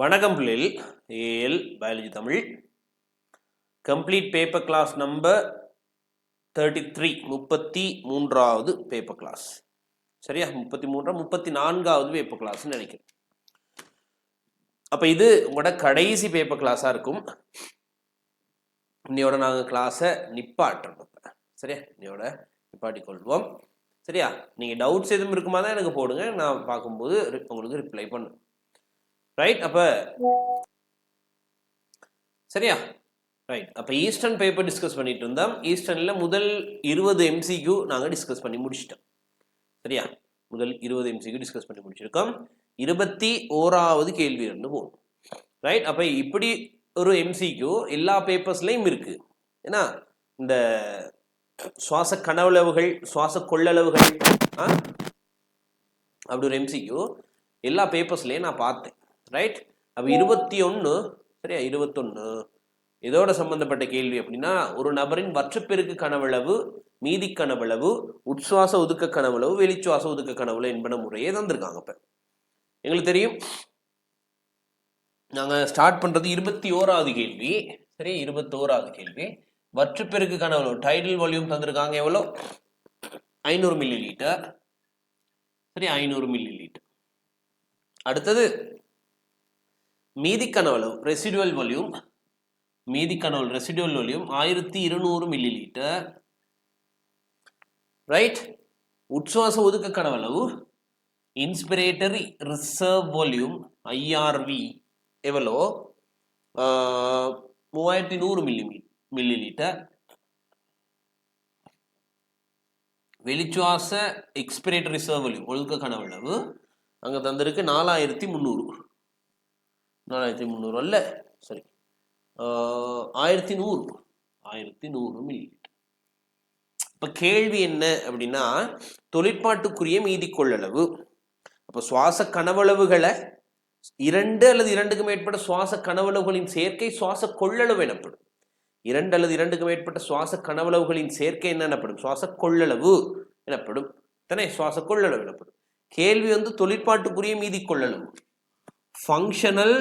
வணக்கம் பிள்ளைகள். AL biology Tamil complete paper class number 33 33வது பேப்பர் கிளாஸ். சரியா? 34வது பேப்பர் கிளாஸ்ன்னு நினைக்கிறேன். அப்போ இது உங்களோட கடைசி பேப்பர் கிளாஸாக இருக்கும். இன்னையோட நாங்கள் கிளாஸை நிப்பாட்டுறோம். சரியா? இன்னையோட நிப்பாட்டி கொள்வோம். சரியா? நீங்கள் டவுட்ஸ் எதுவும் இருக்குமா தான் எனக்கு போடுங்க, நான் பார்க்கும்போது உங்களுக்கு ரிப்ளை பண்ணுவேன். ரைட்? அப்போ சரியா? ரைட். அப்போ ஈஸ்டர்ன் பேப்பர் டிஸ்கஸ் பண்ணிட்டு இருந்தோம். ஈஸ்டர்னில் முதல் 20 MCQ நாங்கள் டிஸ்கஸ் பண்ணி முடிச்சிட்டோம். சரியா? முதல் 20 MCQ டிஸ்கஸ் பண்ணி முடிச்சிருக்கோம். 21வது கேள்வி இருந்து போகும். ரைட். அப்போ இப்படி ஒரு MCQ எல்லா பேப்பர்ஸ்லையும் இருக்கு. ஏன்னா இந்த சுவாச கனவளவுகள், சுவாச கொள்ளளவுகள் அப்படி ஒரு MCQ எல்லா பேப்பர்ஸ்லையும் நான் பார்த்தேன். ரைட். அப்போ 21 சரியா? 21 இதோட சம்பந்தப்பட்ட கேள்வி அப்படின்னா, ஒரு நபரின் வற்றுப்பெருக்கு கனவளவு, மீதி கனவளவு, உட்சுவாச ஒதுக்க கனவளவு, வெளிச்சுவாச ஒதுக்க கனவளவு என்பன முறையே தந்திருக்காங்க. இப்போ எங்களுக்கு தெரியும், நாங்கள் ஸ்டார்ட் பண்ணுறது 21வது கேள்வி. சரி, 21வது கேள்வி. வற்றுப்பெருக்கு கனவளவு டைடல் வால்யூம் தந்திருக்காங்க. எவ்வளோ? 500 மில்லிலிட்டர். சரி, 500 மில்லிலிட்டர். அடுத்தது மீதி கனவளவு ரெசிடுவல் வால்யூம், மீதி கனவளவு ரெசிடுவல் வால்யூம் 1200 மில்லிலிட்டர். ரைட். உட்சுவாச ஒதுக்க கனவளவு இன்ஸ்பிரேட்டரி ரிசர்வ் வால்யூம் IRV எவ்வளோ? 3100 மில்லிலிட்டர். வெளிச்சுவாச எக்ஸ்பிரேட்டரி ரிசர்வ் வால்யூம் ஒதுக்க கனவளவு அங்கே தந்திருக்கு 4300 அல்ல, சரி, 1100 மில்லிலிட்டர். இப்போ கேள்வி என்ன அப்படின்னா, தொழிற்பாட்டுக்குரிய மீதி கொள்ளளவு. அப்போ சுவாச கனவளவுகளை 2 அல்லது 2க்கு மேற்பட்ட சுவாச கனவளவுகளின் சேர்க்கை சுவாச கொள்ளளவு எனப்படும். 2 அல்லது 2க்கு மேற்பட்ட சுவாச கனவளவுகளின் சேர்க்கை என்ன எனப்படும்? சுவாச கொள்ளளவு எனப்படும். தானே? சுவாச கொள்ளளவு எனப்படும். கேள்வி தொழிற்பாட்டுக்குரிய மீதி கொள்ளளவு, ஃபங்க்ஷனல்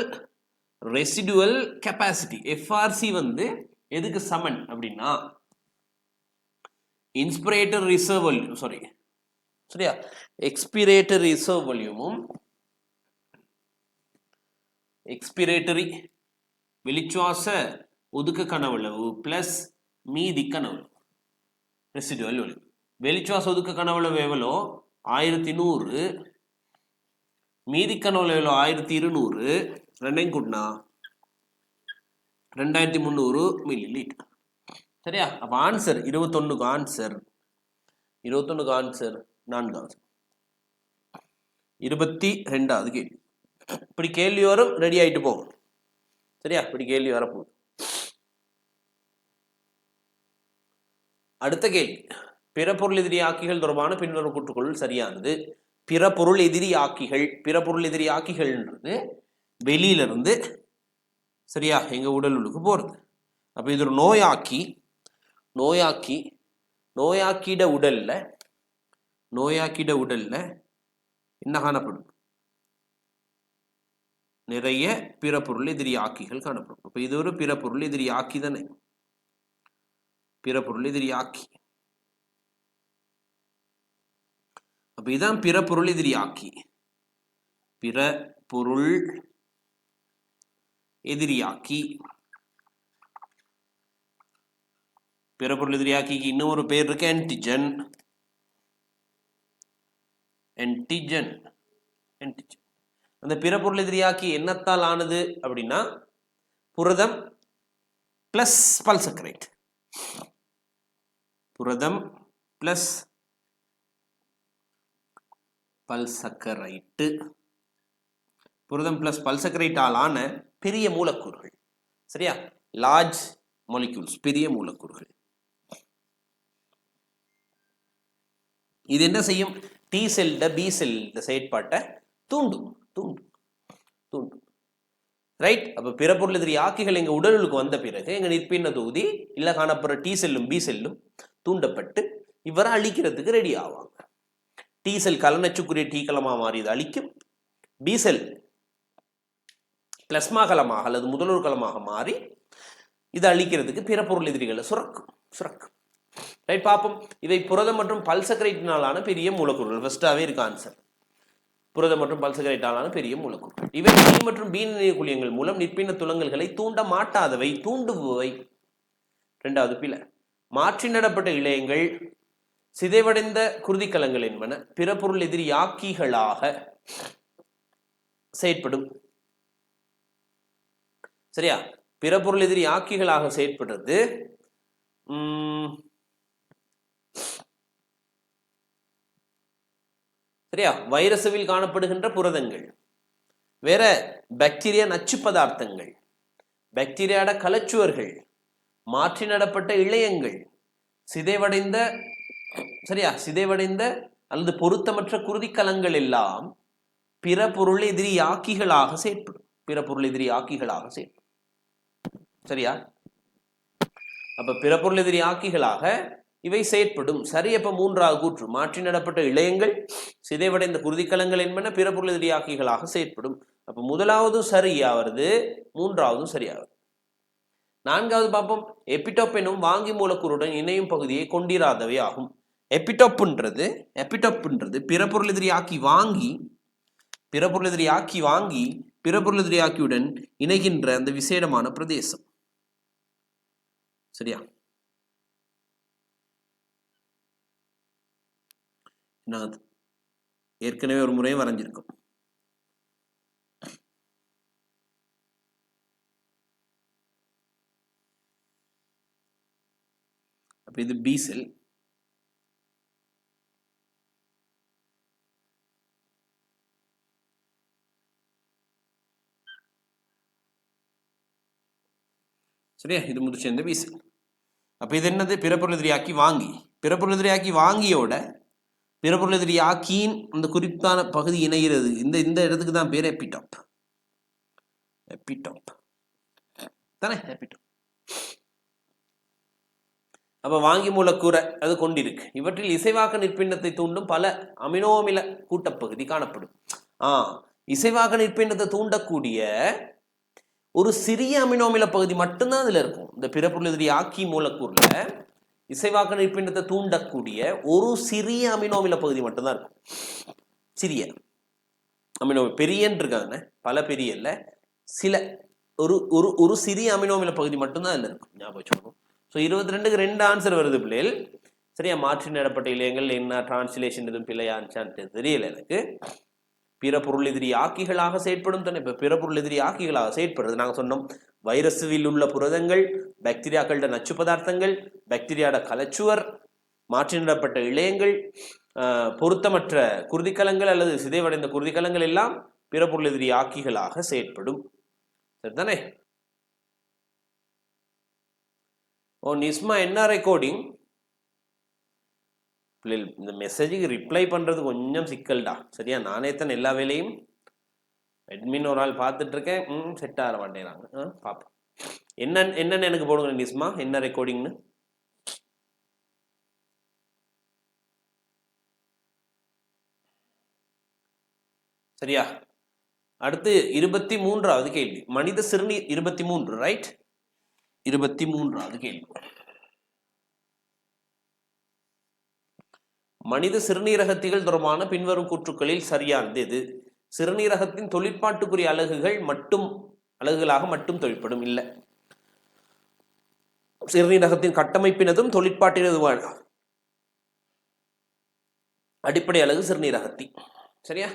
ரெசிடுவல் கெப்பாசிட்டி, FRC எதுக்கு சமன் அப்படின்னா, இன்ஸ்பிரேட்டர் ரிசர்வ் வால்யூம், சரியா, எக்ஸ்பிரேட்டரி ரிசர்வ் வால்யூமும் எக்ஸ்பிரேட்டரி வெளிச்சுவாச ஒதுக்க கனவளவு பிளஸ் மீதி கனவளவு ரெசிடுவல் வால்யூம். வெளிச்சுவாச ஒதுக்க கனவளவு எவ்வளோ? 1100. மீதி கனவளவு எவ்வளோ? 1200. ரெண்டையும் கூட்டினா 2300 மில்லிலிட்டர். சரியா? அப்போ ஆன்சர் 21க்கு ஆன்சர் 4வது 22வது கேள்வி. இப்படி கேள்வி வரும், ரெடி ஆகிட்டு போகும். சரியா? இப்படி கேள்வி வரப்போகுது. அடுத்த கேள்வி, பிற பொருள் எதிரி ஆக்கிகள் தொடர்பான பின்வரும் கூற்றுக்கொள் சரியானது. பிற பொருள் எதிரி ஆக்கிகள், பிற பொருள் எதிரி ஆக்கிகள்ன்றது வெளியிலிருந்து சரியா எங்க உடல் உள்ளுக்கு போறது. அப்ப இது ஒரு நோயாக்கிட உடல்ல என்ன காணப்படும்? நிறைய பிற பொருள் எதிரி ஆக்கிகள் காணப்படும். அப்ப இது ஒரு பிற பொருள் எதிரி ஆக்கி தானே, பிற பொருள் எதிரி ஆக்கி. அப்ப இதுதான் பிற பொருள் எதிரி ஆக்கி. பிற பொருள் எதிரியாக்கி. பிற பொருள் எதிரியாக்கிக்கு இன்னொரு பேர் இருக்கு, ஆன்டிஜன். அந்த பிற பொருள் எதிரியாக்கி என்னத்தால் ஆனது அப்படின்னா, புரதம் பிளஸ் பல்சக்கரைட். புரதம் பிளஸ் பல்சக்கரைட்டு. புரதம் பிளஸ் பல்சக்கரைட்டால் ஆன பெரிய மூலக்கூறுகள். சரியா? லார்ஜ் மாலிக்யூல்ஸ், பெரிய மூலக்கூறுகள். இது என்ன செய்யும்? டி செல் பி செல் செயற்பாட்டை தூண்டும். ரைட். அப்ப பிற பொருள் எதிரி ஆக்கிகள் எங்க உடலுக்கு வந்த பிறகு எங்க நிற்பின்ன தொகுதி இல்ல காணப்படுற டி செல்லும் பி செல்லும் தூண்டப்பட்டு இவரை அழிக்கிறதுக்கு ரெடி ஆவாங்க. டி செல் கலனச்சுக்குரிய டீ கலமா மாறி இதை அழிக்கும். பி செல் பிளஸ்மா கலமாக அல்லது முதல்வர் கலமாக மாறி இதை அழிக்கிறதுக்கு பிற பொருள் எதிரிகளை சுரக்கும். ரைட், பார்ப்போம். இவை புரதம் மற்றும் பல்சக்கரைட்டினாலான பெரிய மூலக்கூறுகள். ஃபர்ஸ்டாவே இருக்கு ஆன்சர். புரதம் மற்றும் பல்சக்கரைட்டாலான பெரிய மூலக்கூறு. இவை டி மற்றும் பி நிலைய குழியங்கள் மூலம் நிற்பின துலங்கல்களை தூண்ட மாட்டாதவை, தூண்டுபவை. இரண்டாவது பில. மாற்றி நடப்பட்ட இழையங்கள் சிதைவடைந்த குருதிக்கலங்கள் என்பன பிற பொருள் எதிரியாக்கிகளாக செயற்படும். சரியா? பிற பொருள் எதிரியாக்கிகளாக செயற்படுறது சரியா? வைரசுவில் காணப்படுகின்ற புரதங்கள், வேற பாக்டீரியா நச்சு பதார்த்தங்கள், பாக்டீரியாட கலச்சுவர்கள், மாற்றி நடப்பட்ட இழையங்கள், சிதைவடைந்த அல்லது பொருத்தமற்ற குருதிக்கலங்கள் எல்லாம் பிற பொருள் எதிரியாக்கிகளாக செயற்படும். சரியா? அப்ப பிற பொருள் எதிரியாக்கிகளாக இவை செயற்படும். சரி. அப்ப மூன்றாவது கூற்று, மாற்றி நடப்பட்ட இழையங்கள் சிதைவடைந்த குருதிக்கலங்கள் என்பன பிற பொருள் எதிரியாக்கிகளாக செயற்படும். அப்ப முதலாவதும் சரியா வருது, மூன்றாவதும் சரியா வருது. நான்காவது பார்ப்போம். எபிடோப் எனும் வாங்கி மூலக்கூறுடன் இணையும் பகுதியை கொண்டிராதவை ஆகும். எபிடோப்ன்றது பிற பொருள் எதிரியாக்கி வாங்கி பிற பொருள் எதிரியாக்கியுடன் இணைகின்ற அந்த விசேடமான பிரதேசம். சரியா? நான் ஏற்கனவே ஒரு முறை வரைஞ்சிருக்கோம். அப்ப இது பி செல். சரியா? இது முடிச்சு இந்த பி செல். அப்ப இது என்னது? பிறப்பொருள் எதிரியாக்கி வாங்கி. பிறப்பொருள் எதிரியாக்கி வாங்கியோட பிறப்பொருள் எதிரியாக்கியின் அந்த குறிப்பான பகுதி இணைகிறது. இந்த இடத்துக்கு தான் பேர் எபிடோப். தானே எபிடோப். அப்ப வாங்கி மூலக்கூறை அது கொண்டிருக்கு. இவற்றில் இசைவாக்க நிற்பிண்டத்தை தூண்டும் பல அமினோமில கூட்டப்பகுதி காணப்படும். இசைவாக்க நிற்பிண்டத்தை தூண்டக்கூடிய ஒரு சிறிய அமினோமில பகுதி மட்டும்தான் அதுல இருக்கும். இந்த பிறப்பொருள் எதிரியாக்கி மூலக்கூறுல இசைவாக்க நிற்பிண்டத்தை தூண்டக்கூடிய ஒரு சிறிய அமினோமில பகுதி மட்டும்தான் இருக்கும். சிறிய அமினோ, பெரியன்னு இருக்காங்க, பல பெரிய இல்ல, சில ஒரு சிறிய அமினோமில பகுதி மட்டும்தான் அதுல இருக்கும். ஞாபகம் வச்சுக்கணும். ஸோ 22க்கு 2 ஆன்சர் வருது பிள்ளைகள். சரியா? மாற்றி நடப்பட்ட இலையங்கள் என்ன, டிரான்ஸ்லேஷன் எதுவும் பிள்ளையான்னு தெரியல எனக்கு. பிற பொருள் எதிரியாக்கிகளாக செயற்படும் தானே. இப்ப பிற பொருள் எதிரியாக்கிகளாக செயற்படுறது நாங்க சொன்னோம். வைரஸில் உள்ள புரதங்கள், பாக்டீரியாக்களோட நச்சு பதார்த்தங்கள், பாக்டீரியாட கலச்சுவர், மாற்றி நடப்பட்ட இழையங்கள், பொருத்தமற்ற குருதிக்கலங்கள் அல்லது சிதைவடைந்த குருதிக்கலங்கள் எல்லாம் பிற பொருள் எதிரியாக்கிகளாக செயற்படும். சரிதானே? நிஸ்மா என்ன ரெக்கார்டிங்? இந்த மெசேஜுக்கு ரிப்ளை பண்றது கொஞ்சம் சிக்கல்டா. சரியா? நானே தான் எல்லா வேலையும் அட்மின் ஒரு ஆள் பார்த்துட்டு இருக்கேன். செட் ஆக மாட்டேறாங்க. பார்ப்போம். என்னன்னு எனக்கு போடுங்க நிஸ்மா, என்ன ரெக்கார்டிங்னு. சரியா? அடுத்து 23வது கேள்வி. மனித சிறுநீர் 23, ரைட்? 23வது கேள்வி. மனித சிறுநீரகத்திகள் தொடர்பான பின்வரும் கூற்றுக்களில் சரியானது எது? சிறுநீரகத்தின் தொழிற்பாட்டுக்குரிய அலகுகளாக மட்டும் தொழிற்படும். இல்லை, சிறுநீரகத்தின் கட்டமைப்பினதும் தொழிற்பாட்டினதுமான அடிப்படை அலகு சிறுநீரகத்தி. சரியா?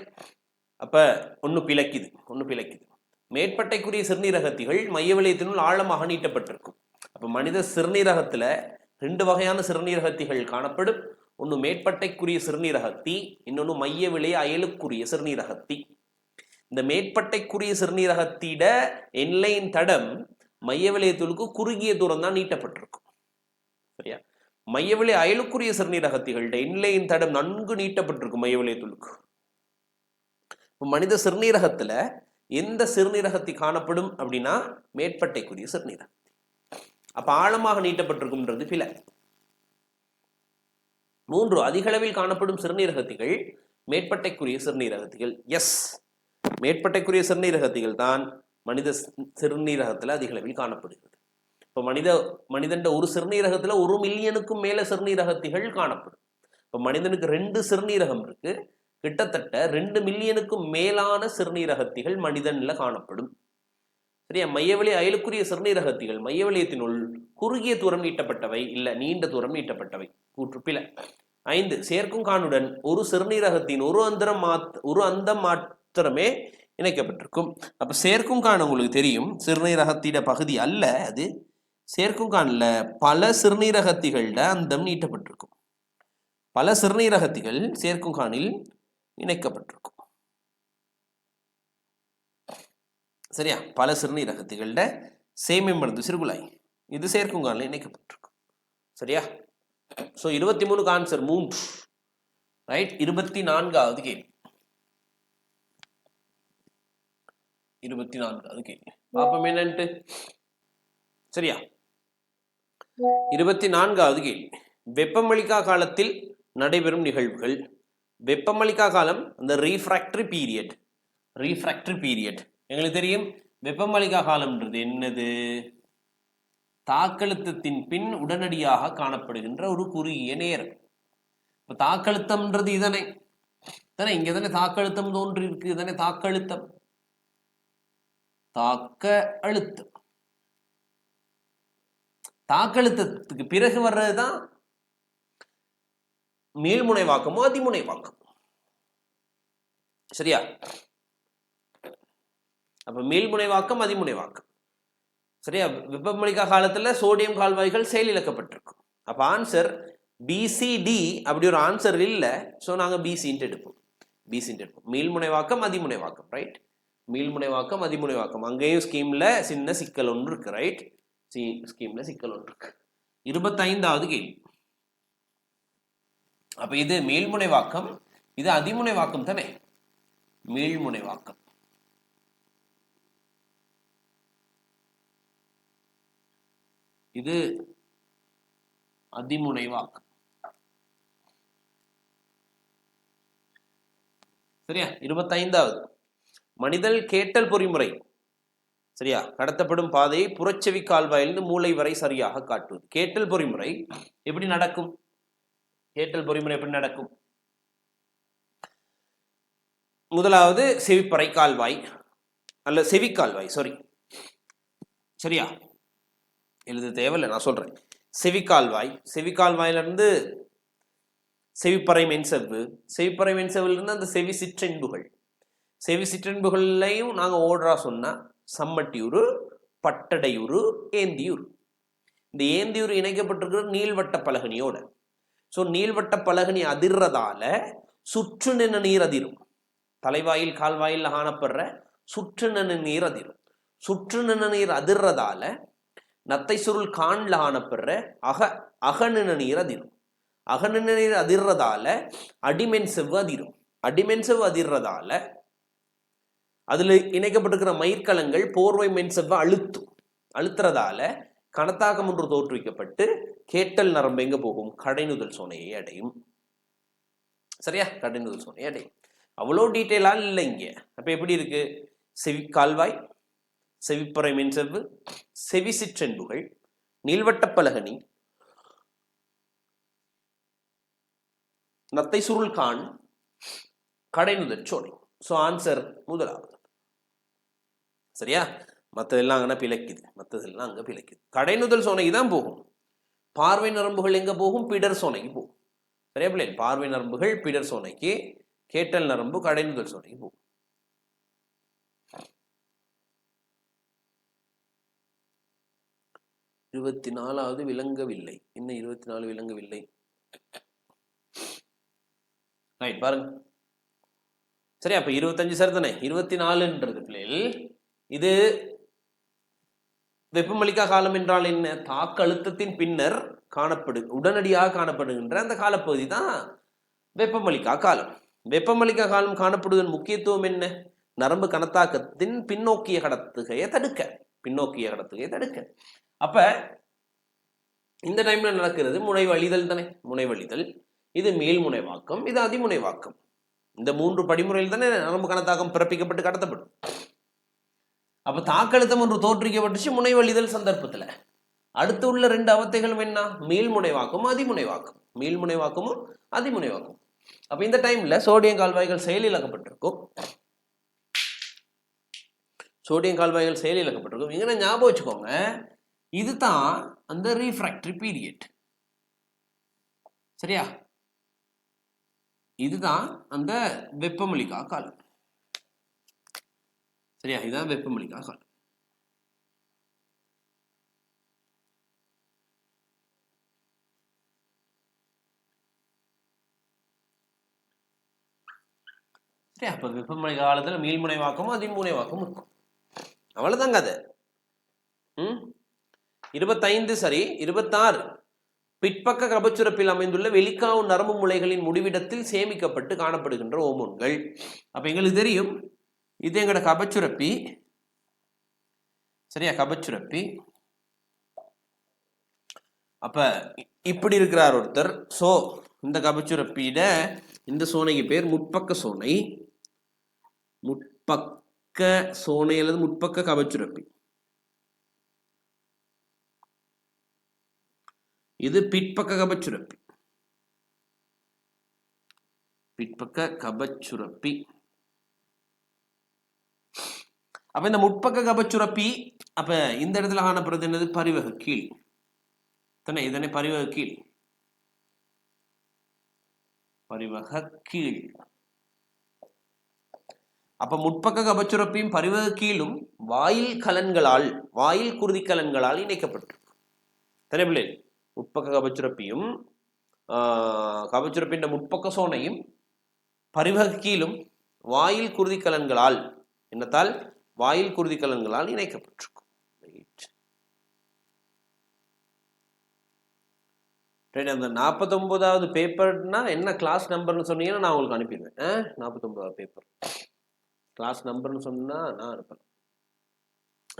அப்ப ஒன்னு பிழைக்குது. மேற்பட்டைக்குரிய சிறுநீரகத்திகள் மைய வளையத்தினுள் ஆழமாக நீட்டப்பட்டிருக்கும். அப்ப மனித சிறுநீரகத்துல 2 வகையான சிறுநீரகத்திகள் காணப்படும். ஒன்னு மேற்பட்டைக்குரிய சிறுநீரகத்தி, இன்னொன்னு மைய விளைய அயலுக்குரிய சிறுநீரகத்தி. இந்த மேற்பட்டைக்குரிய சிறுநீரகத்திட என்லைன் தடம் மைய விளையத்திற்கு குறுகிய தூரம் தான் நீட்டப்பட்டிருக்கும். சரியா? மைய விளைய அயலுக்குரிய சிறுநீரகத்திகளோட என்லைன் தடம் நன்கு நீட்டப்பட்டிருக்கும் மைய விளையத்திற்கு. மனித சிறுநீரகத்துல எந்த சிறுநீரகத்தி காணப்படும் அப்படின்னா மேற்பட்டைக்குரிய சிறுநீரகத்தி. அப்ப ஆழமாக நீட்டப்பட்டிருக்கும்ன்றது பில. 3, அதிகளவில் காணப்படும் சிறுநீரகத்திகள் மேற்பட்டைக்குரிய சிறுநீரகத்திகள். எஸ், மேற்பட்டைக்குரிய சிறுநீரகத்திகள் தான் மனித சிறுநீரகத்துல அதிக அளவில் காணப்படுகிறது. இப்போ மனிதன் ஒரு சிறுநீரகத்துல 1 மில்லியனுக்கும் மேல சிறுநீரகத்திகள் காணப்படும். இப்போ மனிதனுக்கு 2 சிறுநீரகம் இருக்கு. கிட்டத்தட்ட 2 மில்லியனுக்கும் மேலான சிறுநீரகத்திகள் மனிதன்ல காணப்படும். சரியா? மையவழி அயலுக்குரிய சிறுநீரகத்திகள் மையவழியத்தினுள் குறுகிய தூரம் நீட்டப்பட்டவை இல்ல நீண்ட தூரம் நீட்டப்பட்டவை. கூற்றுப்பில 5 சேர்க்கும் காணுடன் ஒரு சிறுநீரகத்தின் ஒரு அந்தம் மாத்திரமே இணைக்கப்பட்டிருக்கும். அப்ப சேர்க்கும் காண உங்களுக்கு தெரியும் சிறுநீரகத்திட பகுதி அல்ல, அது சேர்க்கும் காணல பல சிறுநீரகத்திகள அந்தம் நீட்டப்பட்டிருக்கும். பல சிறுநீரகத்திகள் சேர்க்கும் காணில் இணைக்கப்பட்டிருக்கும். சரியா? பல சிறுநீரகத்திகள சேமிமருந்து சிறுகுழாய் இது சேர்க்கும் காணில் இணைக்கப்பட்டிருக்கும். சரியா? So 23 answer 3. ரைட். 24வது கேள்வி. 24வது கேள்வி பாப்போம் என்னன்ட்டு. சரியா? 24வது கேள்வி. வெப்பமளிக்கா காலத்தில் நடைபெறும் நிகழ்வுகள். வெப்பமளிக்கா காலம் அந்த ரீஃப்ராக்டரி பீரியட் எங்களுக்கு தெரியும். வெப்பமளிக்கா காலம்ன்றது என்னது? தாக்கழுத்தத்தின் பின் உடனடியாக காணப்படுகின்ற ஒரு குறுகிய நேரம். இப்ப தாக்கழுத்தம்ன்றது இதனை தானே, இங்க தானே தாக்கழுத்தம் தோன்றி இருக்கு. இதனை தாக்க அழுத்தம். தாக்கழுத்தத்துக்கு பிறகு வர்றதுதான் மீள்முனைவாக்கமோ அதிமுனைவாக்கம். சரியா? அப்ப மீள்முனைவாக்கம் அதிமுனைவாக்கம். சரியா? வெப்பமளிக்கா காலத்துல சோடியம் கால்வாய்கள் செயலிழக்கப்பட்டிருக்கும். அப்ப ஆன்சர் பிசிடி அப்படி ஒரு ஆன்சர் இல்லை. ஸோ நாங்கள் பிசின்ட்டு எடுப்போம். மீள்முனைவாக்கம் அதிமுனைவாக்கம். ரைட். மீள்முனைவாக்கம் அதிமுனைவாக்கம். அங்கேயும் ஸ்கீம்ல சின்ன சிக்கல் ஒன்று இருக்கு. ரைட். ஸ்கீம்ல சிக்கல் ஒன்று இருக்கு. 25வது கேள்வி. அப்ப இது மீள்முனைவாக்கம், இது அதிமுனைவாக்கம் தானே. மீள்முனைவாக்கம் இது அதிமுனைவாக்கம். சரியா? 25வது மனிதல் கேட்டல் பொறிமுறை. சரியா? கடத்தப்படும் பாதையை புறச்செவி கால்வாயிலிருந்து மூளை வரை சரியாக காட்டுவது. கேட்டல் பொறிமுறை எப்படி நடக்கும்? முதலாவது செவிப்பறை கால்வாய் அல்ல செவிக்கால்வாய். சரியா? எழுத தேவையில்லை, நான் சொல்றேன். செவிக்கால்வாயிலிருந்து செவிப்பறை மென்செவ்விலிருந்து அந்த செவி சிற்றென்புகள்லையும் நாங்க ஓடுறா சொன்னா சம்மட்டியூரு, பட்டடையூரு, ஏந்தியூர். இந்த ஏந்தியூர் இணைக்கப்பட்டிருக்கிற நீள்வட்ட பலகனியோட. ஸோ நீள்வட்ட பலகனி அதிர்றதால சுற்று நின நீர் அதிரும். தலைவாயில் கால்வாயில் காணப்படுற சுற்று நின நீர் அதிரும். சுற்று நின நீர் அதிர்றதால நத்தை சுருள் காண்ல காணப்படுற அகநின நீர் அதிரும். அகநின நீர் அதிர்றதால அடிமென் செவ்வு அதிரும். அடிமென் செவ்வு அதிர்றதால அதுல இணைக்கப்பட்டிருக்கிற மயிர்கலங்கள் போர்வை மென் செவ்வை அழுத்துறதால கணத்தாக்கம் ஒன்று தோற்றுவிக்கப்பட்டு கேட்டல் நரம்பு எங்க போகும்? கடைநுதல் சோனையை அடையும். சரியா? கடைநுதல் சோனையை அடையும். அவ்வளோ டீட்டெயிலா இல்லை இங்க. அப்ப எப்படி இருக்கு? செவிக்கால்வாய், செவிப்பறை மென் செவ்வு, செவி சிற்றென்புகள், நீள்வட்ட பலகனி, நத்தை சுருள் கான், கடைநுதல் சோனை. ஸோ ஆன்சர் முதலாவது. சரியா? மற்றதெல்லாம் அங்கே பிழைக்குது. கடைநுதல் சோனைக்கு தான் போகும். பார்வை நரம்புகள் எங்க போகும்? பிடர் சோனைக்கு போகும். சரியா பிள்ளை? பார்வை நரம்புகள் பிடர் சோனைக்கு, கேட்டல் நரம்பு கடைநுதல் சோனைக்கு போகும். இருபத்தி 24வது விளங்கவில்லை. இன்னும் 24 விளங்கவில்லை. ரைட், பாருங்க. சரி, அப்ப 25 சரிதானே. 24ன்றது பிள்ளைகள் இது வெப்பமளிக்கா காலம் என்றால் என்ன? தாக்க அழுத்தத்தின் பின்னர் உடனடியாக காணப்படுகின்ற அந்த காலப்பகுதி தான் வெப்பமளிக்கா காலம். வெப்பமளிக்கா காலம் காணப்படுவதன் முக்கியத்துவம் என்ன? நரம்பு கணத்தாக்கத்தின் பின்னோக்கிய கடத்துகையை தடுக்க. அப்ப இந்த டைம்ல நடக்கிறது முனைவழிதல் தானே. முனைவழிதல், இது மீள்முனைவாக்கம், இது அதிமுனைவாக்கம். இந்த 3 படிமுறையில் தானே நரம்பு கணத்தாக்கம் பிறப்பிக்கப்பட்டு கடத்தப்படும். அப்ப தாக்கழுத்தம் ஒன்று தோற்றுவிக்கப்பட்டுச்சு முனைவழிதல் சந்தர்ப்பத்துல. அடுத்து உள்ள 2 அவத்தைகளும் என்ன? மீள்முனைவாக்கமும் அதிமுனைவாக்கம். மீள்முனைவாக்கமும் அதிமுனைவாக்கம். அப்ப இந்த டைம்ல சோடியம் கால்வாய்கள் செயலிழக்கப்பட்டிருக்கும். சோடியம் கால்வாய்கள் செயலிழக்கப்பட்டிருக்கும். இங்க ஞாபகம் வச்சுக்கோங்க, இதுதான் அந்த ரீஃப்ராக்டரி பீரியட். சரியா? இதுதான் அந்த வெப்பமளிக்கா காலம். சரியா? இதுதான் வெப்பமளிக்கா காலம். சரி, அப்ப வெப்பமழை காலத்துல மீள்முனைவாக்கமும் அதிமுனைவாக்கமும் இருக்கும். அவ்வளவுதாங்க அது. 25 சரி. 26 பிற்பக்க கபச்சுரப்பில் அமைந்துள்ள வெளிக்காவு நரம்பு முளைகளின் முடிவிடத்தில் சேமிக்கப்பட்டு காணப்படுகின்ற ஓமோன்கள். அப்ப எங்களுக்கு தெரியும், இது எங்கட கபச்சுரப்பி. சரியா? கபச்சுரப்பி. அப்ப இப்படி இருக்கிறார் ஒருத்தர். சோ இந்த கபச்சுரப்பியிட இந்த சோனைக்கு பேர் முற்பக்க சோனை. முற்பக்க சோனை அல்லது முற்பக்க கபச்சுரப்பி. இது பிற்பக்க கபச்சுரப்பி. பிற்பக்க கபச்சுரப்பி. அப்ப இந்த முற்பக்க கபச்சுரப்பி அப்ப இந்த இடத்துல காணப்படுறது என்னது? பரிவக கீழ். இதனை பரிவக கீழ். பரிவக கீழ். அப்ப முற்பக்க கபச்சுரப்பியும் பரிவக கீழும் வாயில் கலன்களால், வாயில் குருதி கலன்களால் இணைக்கப்பட்டிருக்கு. பிள்ளை, முற்பக்க கபச்சுரப்பியும் கபச்சுரப்பின் முற்பக்க சோனையும் பரிவக கீழும் வாயில் குருதி கலன்களால், என்னத்தால்? வாயில் குருதி கலன்களால் இணைக்கப்பட்டிருக்கும். அந்த 49வது பேப்பர்னா என்ன கிளாஸ் நம்பர்னு சொன்னீங்கன்னா நான் உங்களுக்கு அனுப்பிடுவேன். 49வது பேப்பர் கிளாஸ் நம்பர்னு சொன்னா நான் அனுப்பேன்.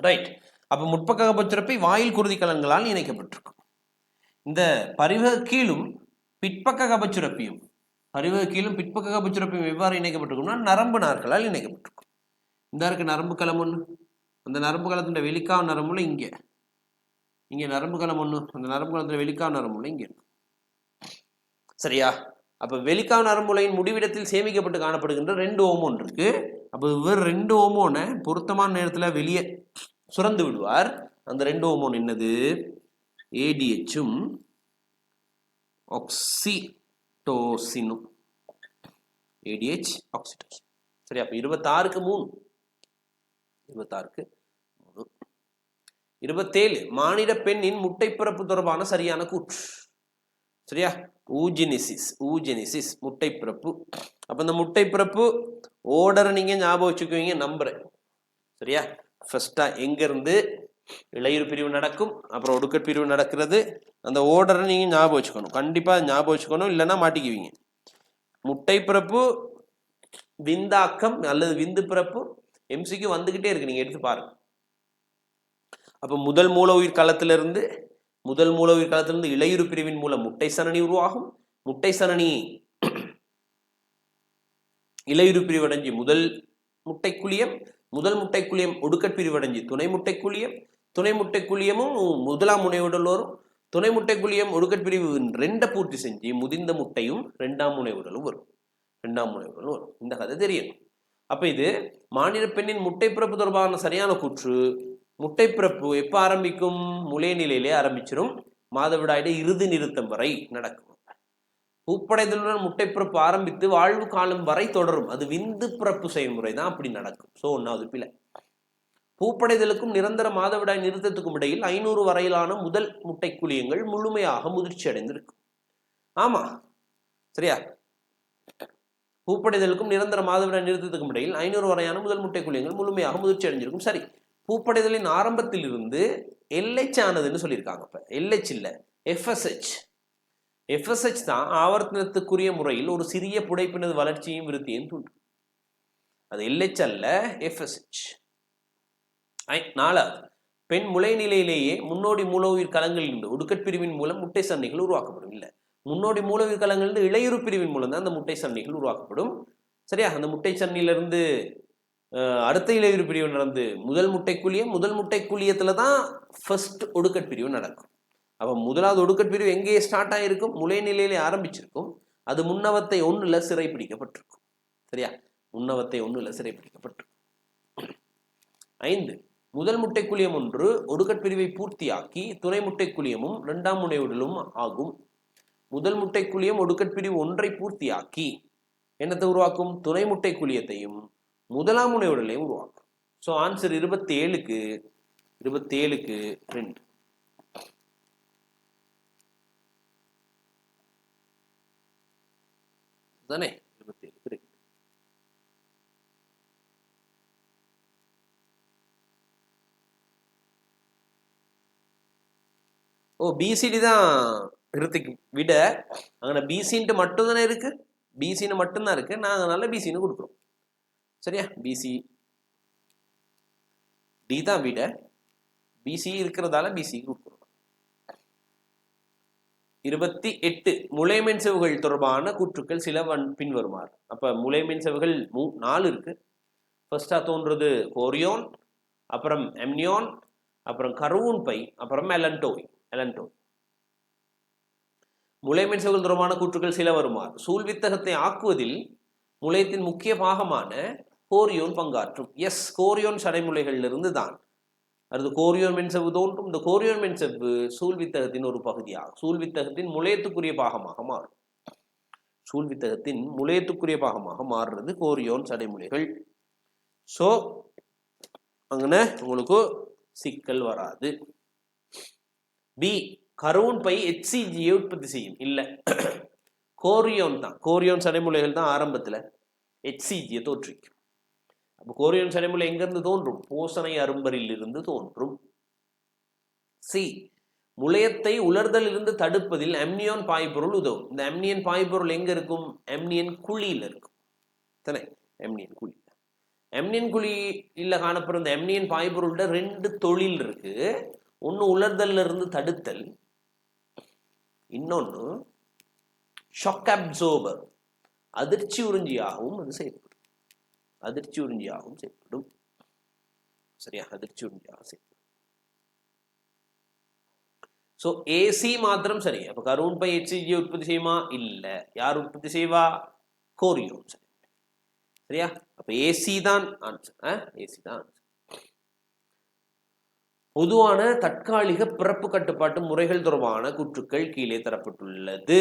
ரைட். அப்ப முற்பக்க கபச்சுரப்பி வாயில் குருதி கலன்களால் இணைக்கப்பட்டிருக்கும். இந்த பரிவக கீழும் பிற்பக்க கபச்சுரப்பியும், பரிவக கீழும் பிற்பக்க கபச்சுரப்பியும் எவ்வாறு இணைக்கப்பட்டிருக்கும்னா நரம்பு நார்களால் இணைக்கப்பட்டிருக்கும். இந்த இருக்கு நரம்பு களம் ஒன்று. அந்த நரம்பு களத்தின் வெளிக்காவு நரம்புல இங்க நரம்பு களம் ஒன்று. அந்த நரம்பு களத்தின் வெளிக்காவு நரம்புல இங்க இருக்கு. சரியா? அப்ப வெளிக்காவு நரம்புலையின் முடிவிடத்தில் சேமிக்கப்பட்டு காணப்படுகின்ற 2 ஓமோன் இருக்கு. அப்ப இவர் 2 ஓமோனை பொருத்தமான நேரத்துல வெளியே சுரந்து விடுவார். அந்த 2 ஓமோன் என்னது? ஏடிஎச்சும் ஆக்சிடோசினும். ATH oxytocin. சரி, அப்ப 26க்கு 3. 26க்கு 3. 27 மானிட பெண்ணின் முட்டை பிறப்பு தொடர்பான சரியான கூற்று. சரியா? ஊஜெனிசிஸ் முட்டை பிறப்பு. அப்ப இந்த முட்டை பிறப்பு ஓர்டரை நீங்க ஞாபகம் வச்சுக்குவீங்க நம்புறேன். சரியா? ஃபர்ஸ்டா எங்க இருந்து இளையுறு பிரிவு நடக்கும், அப்புறம் ஒடுக்கட் பிரிவு நடக்கிறது. அந்த ஓர்டரை நீங்க ஞாபகம் வச்சுக்கணும். கண்டிப்பா ஞாபகம் வச்சுக்கணும், இல்லைன்னா மாட்டிக்குவீங்க. முட்டை பிறப்பு, விந்தாக்கம் அல்லது விந்து பிறப்பு எம்சிக்கு வந்துகிட்டே இருக்கு, நீங்க எடுத்து பாருங்க. அப்ப முதல் மூல உயிர் களத்திலிருந்து இளையுறு பிரிவின் மூலம் முட்டை சனனி உருவாகும். முட்டை சனனி இளையுறு பிரிவடைஞ்சி முதல் முட்டைக்குழியம் ஒடுக்கட் பிரிவடைஞ்சி துணை முட்டைக்குழியம், துணை முட்டைக்குழியமும் முதலாம் முனைவுடல் வரும். துணை முட்டைக்குழியம் ஒடுக்கட் பிரிவு 2 பூர்த்தி செஞ்சு முதிர்ந்த முட்டையும் 2ஆம் முனைவுடலும் வரும். இந்த கதை தெரியும். அப்ப இது மானிட பெண்ணின் முட்டை பிறப்பு தொடர்பான சரியான கூற்று. முட்டை பிறப்பு எப்ப ஆரம்பிக்கும்? முளைய நிலையிலே ஆரம்பிச்சிடும். மாதவிடாயிட இறுதி நிறுத்தம் வரை நடக்கும். பூப்படைதலுடன் முட்டை பிறப்பு ஆரம்பித்து வாழ்வு காலம் வரை தொடரும். அது விந்து பிறப்பு செயல்முறை தான் அப்படி நடக்கும். சோ 1வது பிழை. பூப்படைதலுக்கும் நிரந்தர மாதவிடாய் நிறுத்தத்துக்கும் இடையில் 500 வரையிலான முதல் முட்டை குழியங்கள் முழுமையாக முதிர்ச்சி அடைந்திருக்கும். ஆமா, சரியா? பூப்படைதலுக்கும் நிரந்தர மாதவிடாய் நிறுத்தத்துக்கும் இடையில் 500 வரையான முதல் முட்டை குழியங்கள் முழுமையாக முதிர்ச்சி அடைஞ்சிருக்கும். சரி, பூப்படைதலின் ஆரம்பத்தில் இருந்து LH ஆனதுன்னு சொல்லியிருக்காங்க. இப்ப LH இல்ல, FSH தான் ஆவர்த்தனத்துக்குரிய முறையில் ஒரு சிறிய புடைப்பினது வளர்ச்சியும் விருத்தியும் தூண்டும். அது LH அல்ல, FSH. 4வது பெண் முளை நிலையிலேயே முன்னோடி மூல உயிர் களங்களில் இருந்து ஒடுக்கட் பிரிவின் மூலம் முட்டை சன்னிகள் உருவாக்கப்படும். இல்ல, முன்னோடி மூல உயிர் களங்களிலிருந்து இளையுறு பிரிவின் மூலம் தான் அந்த முட்டை சன்னிகள் உருவாக்கப்படும். சரியா? அந்த முட்டை சன்னியிலிருந்து அடுத்த இலையுறு பிரிவு நடந்து முதல் முட்டைக்குழியம், முதல் முட்டைக்குழியத்துல தான் ஃபர்ஸ்ட் ஒடுக்கட் நடக்கும். அப்ப முதலாவது ஒடுக்கட் பிரிவு எங்கே ஸ்டார்ட் ஆகிருக்கும்? முளை நிலையிலே ஆரம்பிச்சிருக்கும். அது முன்னவத்தை 1ல சிறை பிடிக்கப்பட்டிருக்கும். சரியா? முன்னவத்தை 1ல சிறை பிடிக்கப்பட்டிருக்கும். 5 முதல் முட்டைக்குழியம் 1 ஒடுக்கட் பிரிவை பூர்த்தியாக்கி துணை முட்டைக்குழியமும் 2ஆம் முனையுடலும் ஆகும். முதல் முட்டைக்குழியம் ஒடுக்கட் பிரிவு 1ஐ பூர்த்தியாக்கி என்னத்தை உருவாக்கும்? துணை முட்டைக்குழியத்தையும் 1ஆம் முனையுடலையும் உருவாக்கும். ஸோ ஆன்சர் 27க்கு 2 தானே? 27க்கு 2. பிசிடி தான் ஹிருத்திக் விட அங்கே பிசின்ட்டு மட்டும் தானே இருக்கு, பிசின்னு மட்டும்தான் இருக்கு. நான் அதனால பிசின்னு கொடுக்குறோம். சரியா? பிசி டி தான் விட, பிசி இருக்கிறதால பிசி கொடுக்குறோம். 28 முளைமென் செவுகள் தொடர்பான கூற்றுக்கள் சில பின்வருமாறு. அப்ப முளைமென் செவுகள் 4 இருக்கு. ஃபர்ஸ்டா தோன்றது கோரியோன், அப்புறம் எம்னியோன், அப்புறம் கருவூன் பை, அப்புறம் எலன்டோய். முளைமென் செவுகள் தொடர்பான கூற்றுக்கள் சில வருமாறு. சூழ்வித்தகத்தை ஆக்குவதில் முளையத்தின் முக்கிய பாகமான கோரியோன் பங்காற்றும். எஸ், கோரியோன் சடைமுலைகளிலிருந்து தான் அது கோரியோன் மென்செவ்வு தோன்றும். இந்த கோரியோன் மென்செவ்வு சூழ்வித்தகத்தின் ஒரு பகுதியாகும். சூழ்வித்தகத்தின் முளையத்துக்குரிய பாகமாக மாறும். சூழ்வித்தகத்தின் முளையத்துக்குரிய பாகமாக மாறுறது கோரியோன் சடைமுலைகள். ஸோ அங்கன உங்களுக்கு சிக்கல் வராது. பி கருவூன் பை HCGயை உற்பத்தி செய்யும். இல்லை, கோரியோன் தான், கோரியோன் சடைமுலைகள் தான் ஆரம்பத்தில் HCGயை தோற்றுவிக்கும். அப்போ கோரியோன் சடைமுலை எங்கிருந்து தோன்றும்? பூசணை அரும்பரில் இருந்து தோன்றும். சி முளையத்தை உலர்தல் இருந்து தடுப்பதில் அம்னியோன் பாய்பொருள் உதவும். இந்த அம்னியன் பாய்பொருள் எங்க இருக்கும்? அம்னியன் குழியில் இருக்கும். தானே? அம்னியன் குழி. அம்னியன் குழியில் காணப்படுற இந்த அம்னியன் பாய்பொருளோட 2 தொழில் இருக்கு. ஒன்று உலர்தல்ல இருந்து தடுத்தல், இன்னொன்று ஷாக் அப்சோர்பர், அதிர்ச்சி உறிஞ்சியாகவும் அது செயல்படும். அதிர்ச்சி உறிஞ்சியாகவும் செயல்படும். சரியா? அதிர்ச்சி உறிஞ்சியாக செயல்படும். ஸோ ஏசி மாத்திரம் சரி. அப்ப கருவூன் பை HCG உற்பத்தி செய்யுமா? இல்ல. யார் உற்பத்தி செய்வா? கோரியோன். சரியா? அப்ப ஏசி தான் ஆன்சர். ஏசி தான் ஆன்சர். பொதுவான தற்காலிக பிறப்பு கட்டுப்பாட்டு முறைகள் தொடர்பான கூற்றுக்கள் கீழே தரப்பட்டுள்ளது.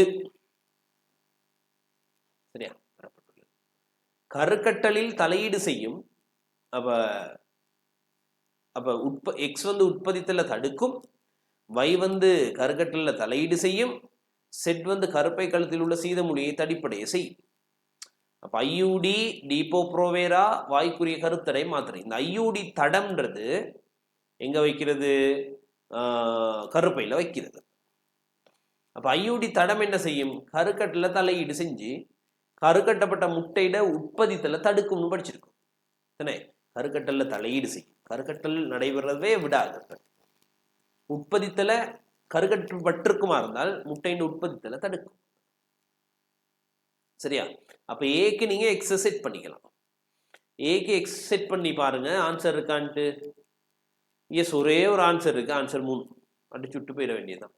சரியா? தரப்பட்டுள்ளது. கருக்கட்டலில் தலையீடு செய்யும். அப்ப எக்ஸ் உற்பத்தித்தல தடுக்கும், Y கருக்கட்டல்ல தலையீடு செய்யும், செட் கருப்பை கழுத்தில் உள்ள சீதமுடியை தடிப்படைய செய்யும். அப்ப IUD டீபோப்ரோவேரா வாய்க்குரிய கருத்தடை மாத்திரை. இந்த IUD தடம்ன்றது எங்க வைக்கிறது? கருப்பையில வைக்கிறது. அப்ப IUD தடம் என்ன செய்யும்? கருக்கட்டல தலையீடு செஞ்சு கருக்கட்டப்பட்ட முட்டையிட உற்பத்தித்தல தடுக்கும்னு படிச்சிருக்கும். தானே? கருக்கட்டல்ல தலையீடு செய்யும். கருக்கட்டல் நடைபெறவே விடாது. உற்பத்தித்தல கருக்கட்டுப்பட்டிருக்குமா இருந்தால் முட்டையின் உற்பத்தித்தல தடுக்கும். சரியா? அப்ப ஏக்கு நீங்க எக்ஸ் செட் பண்ணிக்கலாம். ஏக்கு எக்ஸ் செட் பண்ணி பாருங்க ஆன்சர் இருக்கான்ட்டு. எஸ், ஒரே ஒரு ஆன்சர் இருக்கு. ஆன்சர் 3 அடிச்சு விட்டு போயிட வேண்டியதுதான்.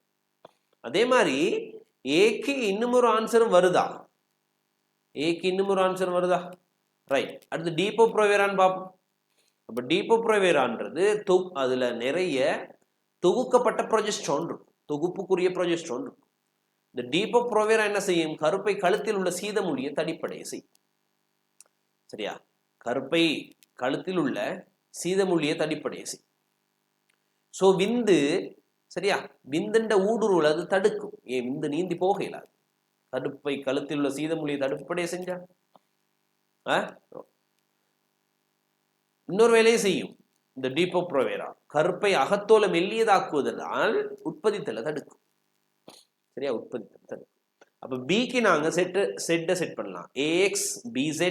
அதே மாதிரி ஏக்கு இன்னும் ஒரு ஆன்சரும் வருதா? ஏக்கு இன்னும் ஒரு ஆன்சர் வருதா? ரைட். அடுத்து டீபோப்ரோவேரான்னு பார்ப்போம். அப்ப டீபோப்ரோவேரான்றது அதுல நிறைய தொகுக்கப்பட்ட ப்ரொஜெஸ்ட்ரான் இருக்கும். தொகுப்புக்குரிய ப்ரொஜெஸ்ட்ரான் இருக்கும். இந்த டீபோப்ரோவேரா என்ன செய்யும்? கருப்பை கழுத்தில் உள்ள சீதமுடியை தடிப்படைய செய்யும். சரியா? கருப்பை கழுத்தில் உள்ள சீதமுடியை தடிப்படைய செய்யும். ஸோ சரியா? விந்துண்ட ஊடுருவல் அது தடுக்கும். ஏன் விந்து நீந்தி போக இயலாது. கருப்பை கழுத்தில் உள்ள சீதமுடியை தடுப்படைய செஞ்சா இன்னொரு வேலையை செய்யும். இந்த டீபோப்ரோவேரா கருப்பை அகத்தோல மெல்லியதாக்குவதால் உற்பத்தித்தல தடுக்கும். சரியா? உற்பத்தித்தல தடுக்கும். அப்ப பிக்கு நாங்க செட் பண்ணலாம். AX BZ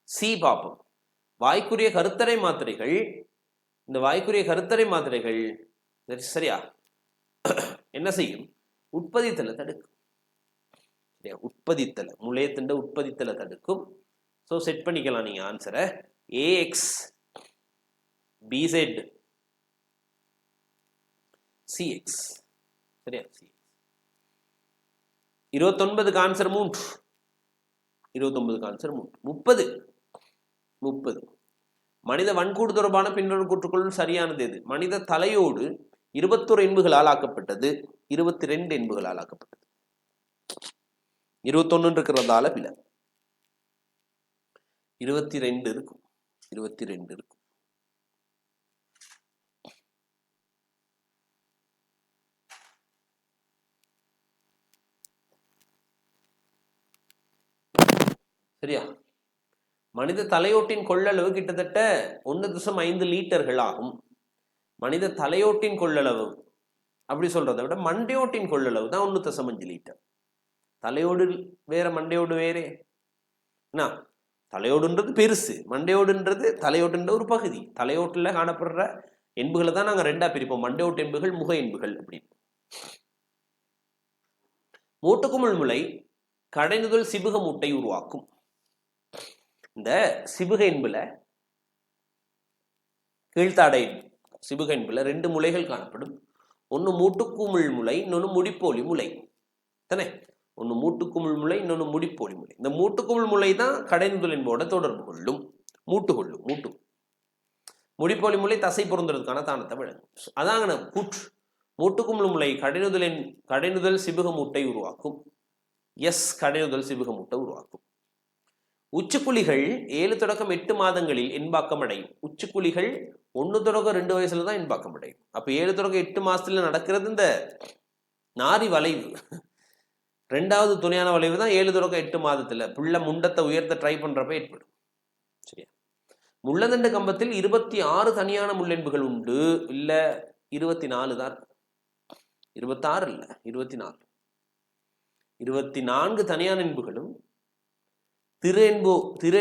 சி பார்ப்போம். வாய்க்குரிய கருத்தடை மாத்திரைகள். இந்த வாய்க்குரிய கருத்தடை மாத்திரைகள் சரியா என்ன செய்யும்? உற்பத்தித்தல தடுக்கும். சரியா? உற்பத்தித்தல முளையத்தின் உற்பத்தித்தல தடுக்கும். ஸோ செட் பண்ணிக்கலாம் நீங்கள் ஆன்சரை. AX BZ CX. சரியா? 29க்கு ஆன்சர் 3. 29க்கு ஆன்சர் 3. 30 மனித வன்கூடு தொடர்பான பின்வரும் கூற்றுக்களுள் சரியானது எது? மனித தலையோடு 21 எண்புகளால் ஆக்கப்பட்டது, 22 எண்புகளால் ஆக்கப்பட்டது. 21 இருக்கிறதால பிழை. 22 இருக்கும். 22 இருக்கும். சரியா? மனித தலையோட்டின் கொள்ளளவு கிட்டத்தட்ட 1.5 லிட்டர்கள் ஆகும். மனித தலையோட்டின் கொள்ளளவு அப்படி சொல்றதை விட மண்டையோட்டின் கொள்ளளவு தான் 1.5 லிட்டர். தலையோடு வேற, மண்டையோடு வேறே. என்ன, தலையோடுன்றது பெருசு, மண்டையோடுன்றது தலையோட்டுன்ற ஒரு பகுதி. தலையோட்டில் காணப்படுற எண்புகளை தான் நாங்கள் 2ஆ பிரிப்போம், மண்டையோட்டு எண்புகள், முக எண்புகள் அப்படின்னு. மூட்டுக்குமிழ் முளை கடைநுதல் சிபுக மூட்டை உருவாக்கும். இந்த சிபுக எண்புல, கீழ்த்தாடை சிபுக எண்புல 2 முளைகள் காணப்படும். ஒன்று மூட்டுக்குமிழ் முளை, இன்னொன்று முடிப்போலி முளை. தானே? ஒன்று மூட்டுக்குமிழ் முளை, இன்னொன்று முடிப்போலி முளை. இந்த மூட்டுக்குமிழ் முளை தான் கடைநுதல் என்போட தொடர்பு கொள்ளும், மூட்டு. முடிப்போலி முளை தசை பொருந்துறதுக்கான தானத்தை வழங்கும். அதாங்க கூற்று. மூட்டுக்குமிழ் முளை கடைநுதல் சிபுக மூட்டை உருவாக்கும். எஸ், கடைநுதல் சிபுக மூட்டை உருவாக்கும். உச்சுக்குழிகள் 7 தொடக்கம் 8 மாதங்களில் என்பாக்கம் அடையும். உச்சுக்குழிகள் 1 தொடக்கம் 2 வயசுல தான் என்பாக்கம் அடையும். அப்ப 7 தொடக்கம் 8 மாசத்துல நடக்கிறது இந்த நாரி வளைவு. 2வது துணையான வளைவு தான் 7 தொடக்கம் 8 மாதத்துல புள்ள முண்டத்தை உயர்த்த ட்ரை பண்றப்ப ஏற்படும். சரியா? முள்ளதண்டு கம்பத்தில் 26 தனியான முள்ளென்புகள் உண்டு. இல்ல 24 தான். 26 இல்ல, 24. 24 தனியான என்புகளும் திரு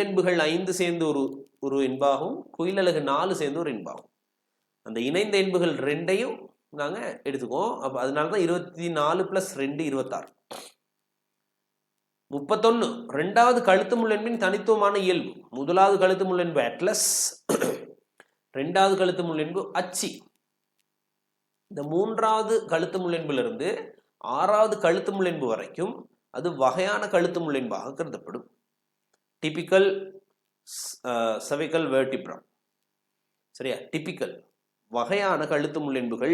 என்புகள் 5 சேர்ந்து ஒரு என்பாகும், குயிலழகு 4 சேர்ந்து ஒரு என்பாகும். அந்த இணைந்த என்புகள் 2ஐயும் நாங்க எடுத்துக்கோம். அப்ப அதனாலதான் 24 + 2 26. 31 2வது கழுத்து முள்ளென்பின் தனித்துவமான இயல்பு. 1வது கழுத்து முள்ளென்பு அட்லஸ், 2வது கழுத்து முள்ளென்பு அச்சி. இந்த 3வது கழுத்து முள்ளென்புல இருந்து 6வது கழுத்து முள்ளென்பு வரைக்கும் அது வகையான கழுத்து முள்ளென்பாக கருதப்படும். Typical cervical vertebra. சரியா? டிபிக்கல் வகையான கழுத்து முள்ளென்புகள்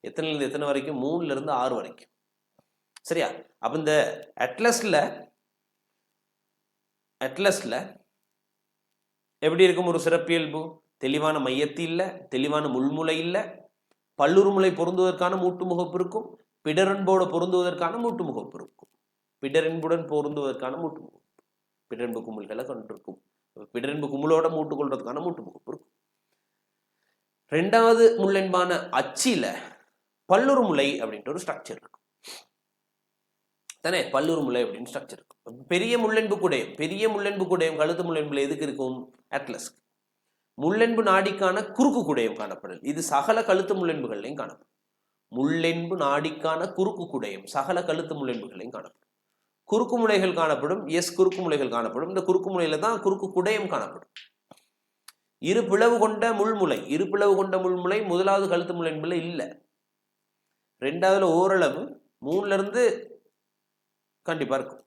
எத்தனைலேருந்து எத்தனை வரைக்கும்? 3லிருந்து 6 வரைக்கும். சரியா? அப்ப இந்த அட்லஸ்ல எப்படி இருக்கும் ஒரு சிறப்பியல்பு? தெளிவான மையத்து இல்ல, தெளிவான முள்முலை இல்ல, பல்லுறுமுலை பொருந்துவதற்கான மூட்டு முகப்பு இருக்கும், பிடரென்போடு பொருந்துவதற்கான மூட்டு முகப்பு இருக்கும். பிடரென்புடன் பொருந்துவதற்கான மூட்டு முகப்பு, பிடரென்பு குமிழ்களை கொண்டிருக்கும். பிடரென்பு குமிழோட மூட்டு கொள்றதுக்கான மூட்டு முகப்பு இருக்கும். 2வது முள்ளென்பான அச்சில பல்லுறுமுலை அப்படின்ற ஒரு ஸ்ட்ரக்சர் இருக்கும். தானே? பல்லுறுமுலை அப்படின்னு ஸ்ட்ரக்சர் இருக்கும். பெரிய முள்ளென்பு குடையம் கழுத்து முள்ளென்புல எதுக்கு இருக்கும்? அட்லஸ். முள்ளென்பு நாடிக்கான குறுக்கு குடையம் காணப்படல். இது சகல கழுத்து முள்ளென்புகளையும் காணப்படும். முள்ளென்பு நாடிக்கான குறுக்கு குடையம் சகல கழுத்து முள்ளென்புகளையும் காணப்படும். குறுக்கு முளைகள் காணப்படும். எஸ், குறுக்கு முளைகள் காணப்படும். இந்த குறுக்கு முளையில தான் குறுக்கு குடையம் காணப்படும். இரு பிளவு கொண்ட முள்முலை 1வது கழுத்து முள்ளென்புல இல்ல. 2வதுல ஓரளவு, 3லிருந்து கண்டிப்பா இருக்கும்.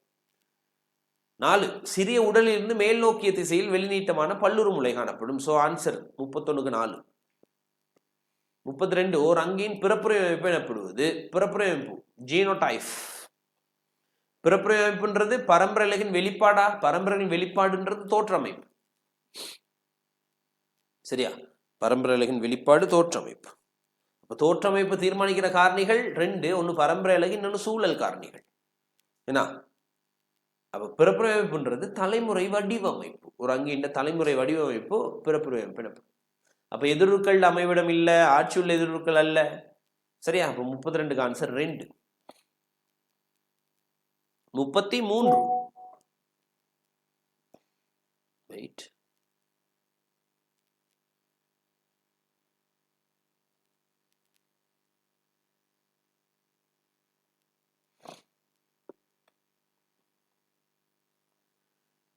4 சிறிய உடலில் இருந்து மேல் நோக்கிய திசையில் வெளிநீட்டமான பல்லுறு முளை காணப்படும். So answer 31க்கு 4. 32 ஓர் அங்கியின் பிறப்புரை அமைப்பு எனப்படுவது. பிறப்புரை அமைப்பு ஜீனோடைப். பிறப்புரை அமைப்புன்றது பரம்பரை அலகின் வெளிப்பாடா? பரம்பரையின் வெளிப்பாடுன்றது தோற்ற அமைப்பு. சரியா? பரம்பரை அலகின் வெளிப்பாடு தோற்ற அமைப்பு. அப்ப தோற்ற அமைப்பு தீர்மானிக்கிற காரணிகள் 2. ஒன்று பரம்பரை அலகு, இன்னொன்று சூழல் காரணிகள். என்ன? அப்ப பிறப்புரை அமைப்புன்றது தலைமுறை வடிவமைப்பு. ஒரு அங்கின் தலைமுறை வடிவமைப்பு பிறப்புரை அமைப்பு எனப்படும். அப்ப எதிர்வுகள் அமைவிடம் இல்ல, ஆட்சியுள்ள எதிர்வுகள் அல்ல. சரியா? அப்ப 32க்கு ஆன்சர் 2. 33 வெயிட்.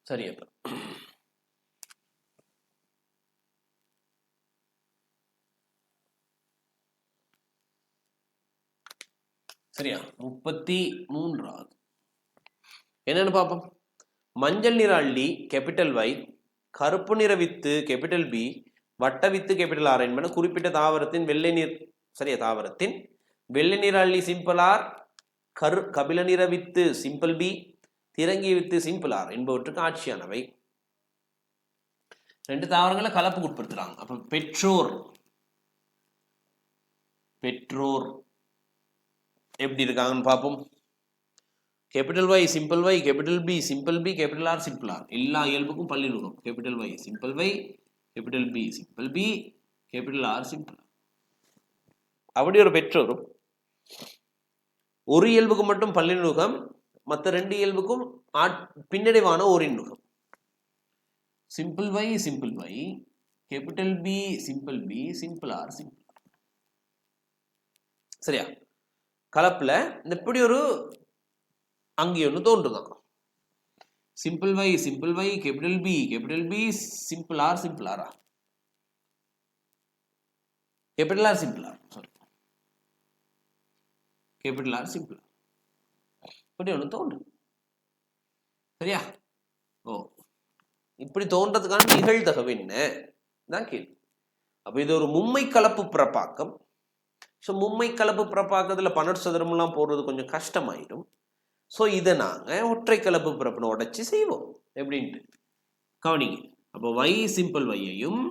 சரி, அப்ப சரியா? 33வது என்னன்னு பார்ப்போம். மஞ்சள் நிற அள்ளி கேபிட்டல் Y, கருப்பு நிற வித்து கேபிட்டல் B, வட்ட வித்து கேபிட்டல் R என்பன குறிப்பிட்ட தாவரத்தின் வெள்ளை நீர் சரியா தாவரத்தின் வெள்ளை நிற அள்ளி சிம்பிள் ஆர், கபில நிற வித்து சிம்பிள் B, திரங்கிய வித்து சிம்பிள் ஆர் என்பவற்றுக்கு ஆட்சியானவை. ரெண்டு தாவரங்களை கலப்புக்கு உட்படுத்துறாங்க. அப்ப பெற்றோர் எப்படி இருக்காங்கன்னு பார்ப்போம். Capital Y simple Y, capital B simple B, capital R simple R. எல்லா இயல்புக்கும் பல்லிருக்கும். Capital Y simple Y, capital B simple B, capital R simple R. அப்படி ஒரு பெற்றோரும் ஒரு இயல்புக்கு மட்டும் பல்லினுகம், மற்ற ரெண்டு இயல்புக்கும் பின்னடைவான ஓரின்னுகம். Simple Y simple Y, capital B simple B, simple R simple R. சரியா? கலப்புல இப்படி ஒரு அங்கே ஒன்று தோன்றுதான். Simple Y simple Y, capital B simple R simple ஆரா, capital R simple R, sorry capital R simple R, இப்படி ஒன்று தோன்றும். சரியா? இப்படி தோன்றதுக்கான நிகழ்தகவு என்ன தான் கேள்வி. அப்ப இது ஒரு மும்மை கலப்பு பிறப்பாக்கம். ஸோ மும்மை கலப்பு பிறப்பாக்கத்துல பன்னெண்டு சதுரம்லாம் போடுறது கொஞ்சம் கஷ்டமாயிடும். ஸோ இதை நாங்கள் ஒற்றை கலப்பு பிறப்புன்னு உடைச்சி செய்வோம். எப்படின்ட்டு கவனிங்க. அப்போ Y சிம்பிள் Yயையும்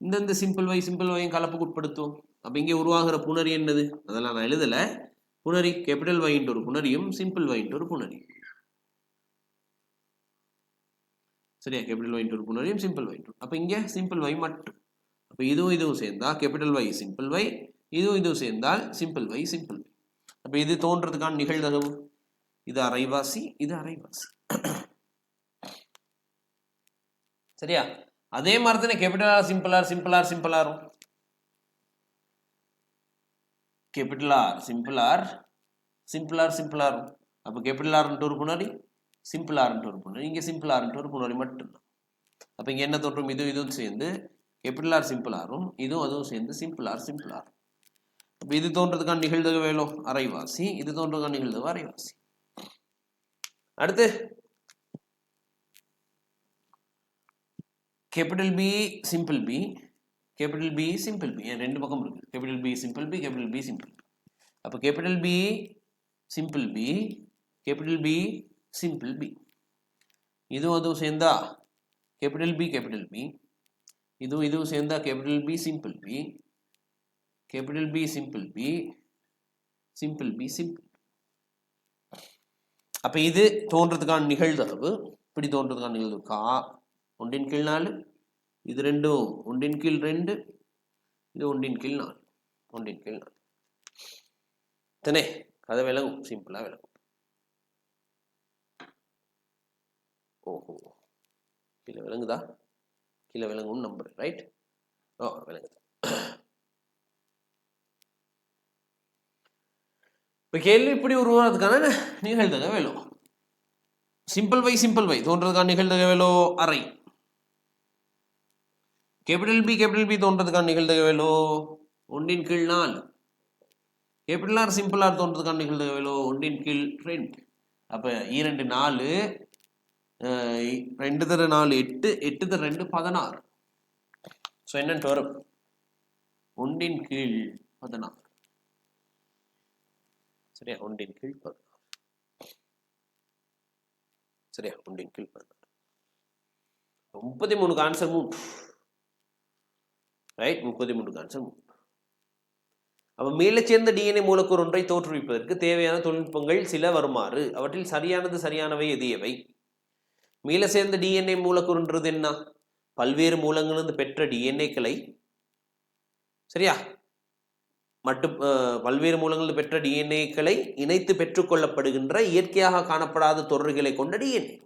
இந்த சிம்பிள் Yயும் கலப்புக்கு உட்படுத்துவோம். அப்போ இங்கே உருவாகிற புணரி என்னது? அதெல்லாம் நான் எழுதலை. புணரி கேபிட்டல் Y ஒரு புணரியும் சிம்பிள் Y ஒரு புணரியும். சரியா? கேபிட்டல் Y ஒரு புணரியும் சிம்பிள் Y. அப்போ இங்கே சிம்பிள் Y மட்டும். அப்போ இதுவும் சேர்ந்தா கேபிட்டல் Y சிம்பிள் Y, இதுவும் சேர்ந்தால் சிம்பிள் Y சிம்பிள் Y. அப்போ இது தோன்றதுக்கான நிகழ்தகவு இது அரைவாசி, இது அரைவாசி. சரியா? அதே மாதிரி தானே capital R simple R simple R simple ஆரும். Capital R simple R simple R simple ஆரும். அப்போ கேபிட்டல் ஆர்ன்ட்டு ஒரு புணரி, சிம்பிள் ஆர்ன்ட்டு ஒரு புணரி, இங்கே சிம்பிள் ஆர்ன்ட்டு ஒரு புணரி மட்டும்தான். அப்போ இங்கே என்ன தோன்றும்? இதுவும் சேர்ந்து கேபிட்டல் ஆர் சிம்பிள் ஆரும், அதுவும் சேர்ந்து சிம்பிள் ஆர் சிம்பிள் ஆர். அப்போ இது தோன்றதுக்கான நிகழ்தகவு எவ்வளோ? அரைவாசி. இது தோன்றதுக்கான நிகழ்தகவு அரைவாசி. அடுத்து capital B simple B, capital B simple B, ரெண்டு பக்கம் இருக்கு. Capital B simple B, capital B simple B. அப்போ capital B simple B, capital B simple B, இதுவும் சேர்ந்தா கேபிட்டல் B கேபிட்டல் B, இதுவும் சேர்ந்தா capital B simple B, capital B simple B, simple B simple. அப்ப இது தோன்றதுக்கான நிகழ்தகவு. இப்படி தோன்றதுக்கான நிகழ்தகவு கா 1/4, இது ரெண்டும் 1/2, இது 1/4, 1/4. தானே? கதை விளங்கும், சிம்பிளா விளங்கும். ஓஹோ, கீழே விளங்குதா? கீழே விளங்கும் நம்புறேன். ரைட்? விளங்குது. இப்போ கேள்வி இப்படி உருவாகிறதுக்கான நிகழ்தகவு எவ்வளோ? சிம்பிள் Y தோன்றதுக்கான நிகழ்தகவு எவ்வளோ? அரை. கேபிட்டல் B தோன்றதுக்கான நிகழ்தகவு எவ்வளோ? 1/4. கேபிட்டல் ஆர் சிம்பிள் ஆர் தோன்றதுக்கான நிகழ்தகவு எவ்வளோ? 1/2. அப்போ 2 4, 2 தர 4 8, 8 தர 2 16. ஸோ என்னன்னு வரும்? 1/16. சரியா? 1/16. சரியா? 1/16. 33 ஆன்சர் 3. ரைட்? 33 ஆன்சர் 3. அப்ப மேலே சேர்ந்த டிஎன்ஏ மூலக்கூறு ஒன்றை தோற்றுவிப்பதற்கு தேவையான தொழில்நுட்பங்கள் சில வருமாறு. அவற்றில் சரியானவை எது எவை? மேலே சேர்ந்த டிஎன்ஏ மூலக்கூறுன்றது என்ன? பல்வேறு மூலங்களிலிருந்து பெற்ற டிஎன்ஏக்களை, சரியா, மட்டும் பல்வேறு மூலங்களில் பெற்ற டிஎன்ஏக்களை இணைத்து பெற்றுக்கொள்ளப்படுகின்ற இயற்கையாக காணப்படாத தொடர்களை கொண்ட டிஎன்ஏ.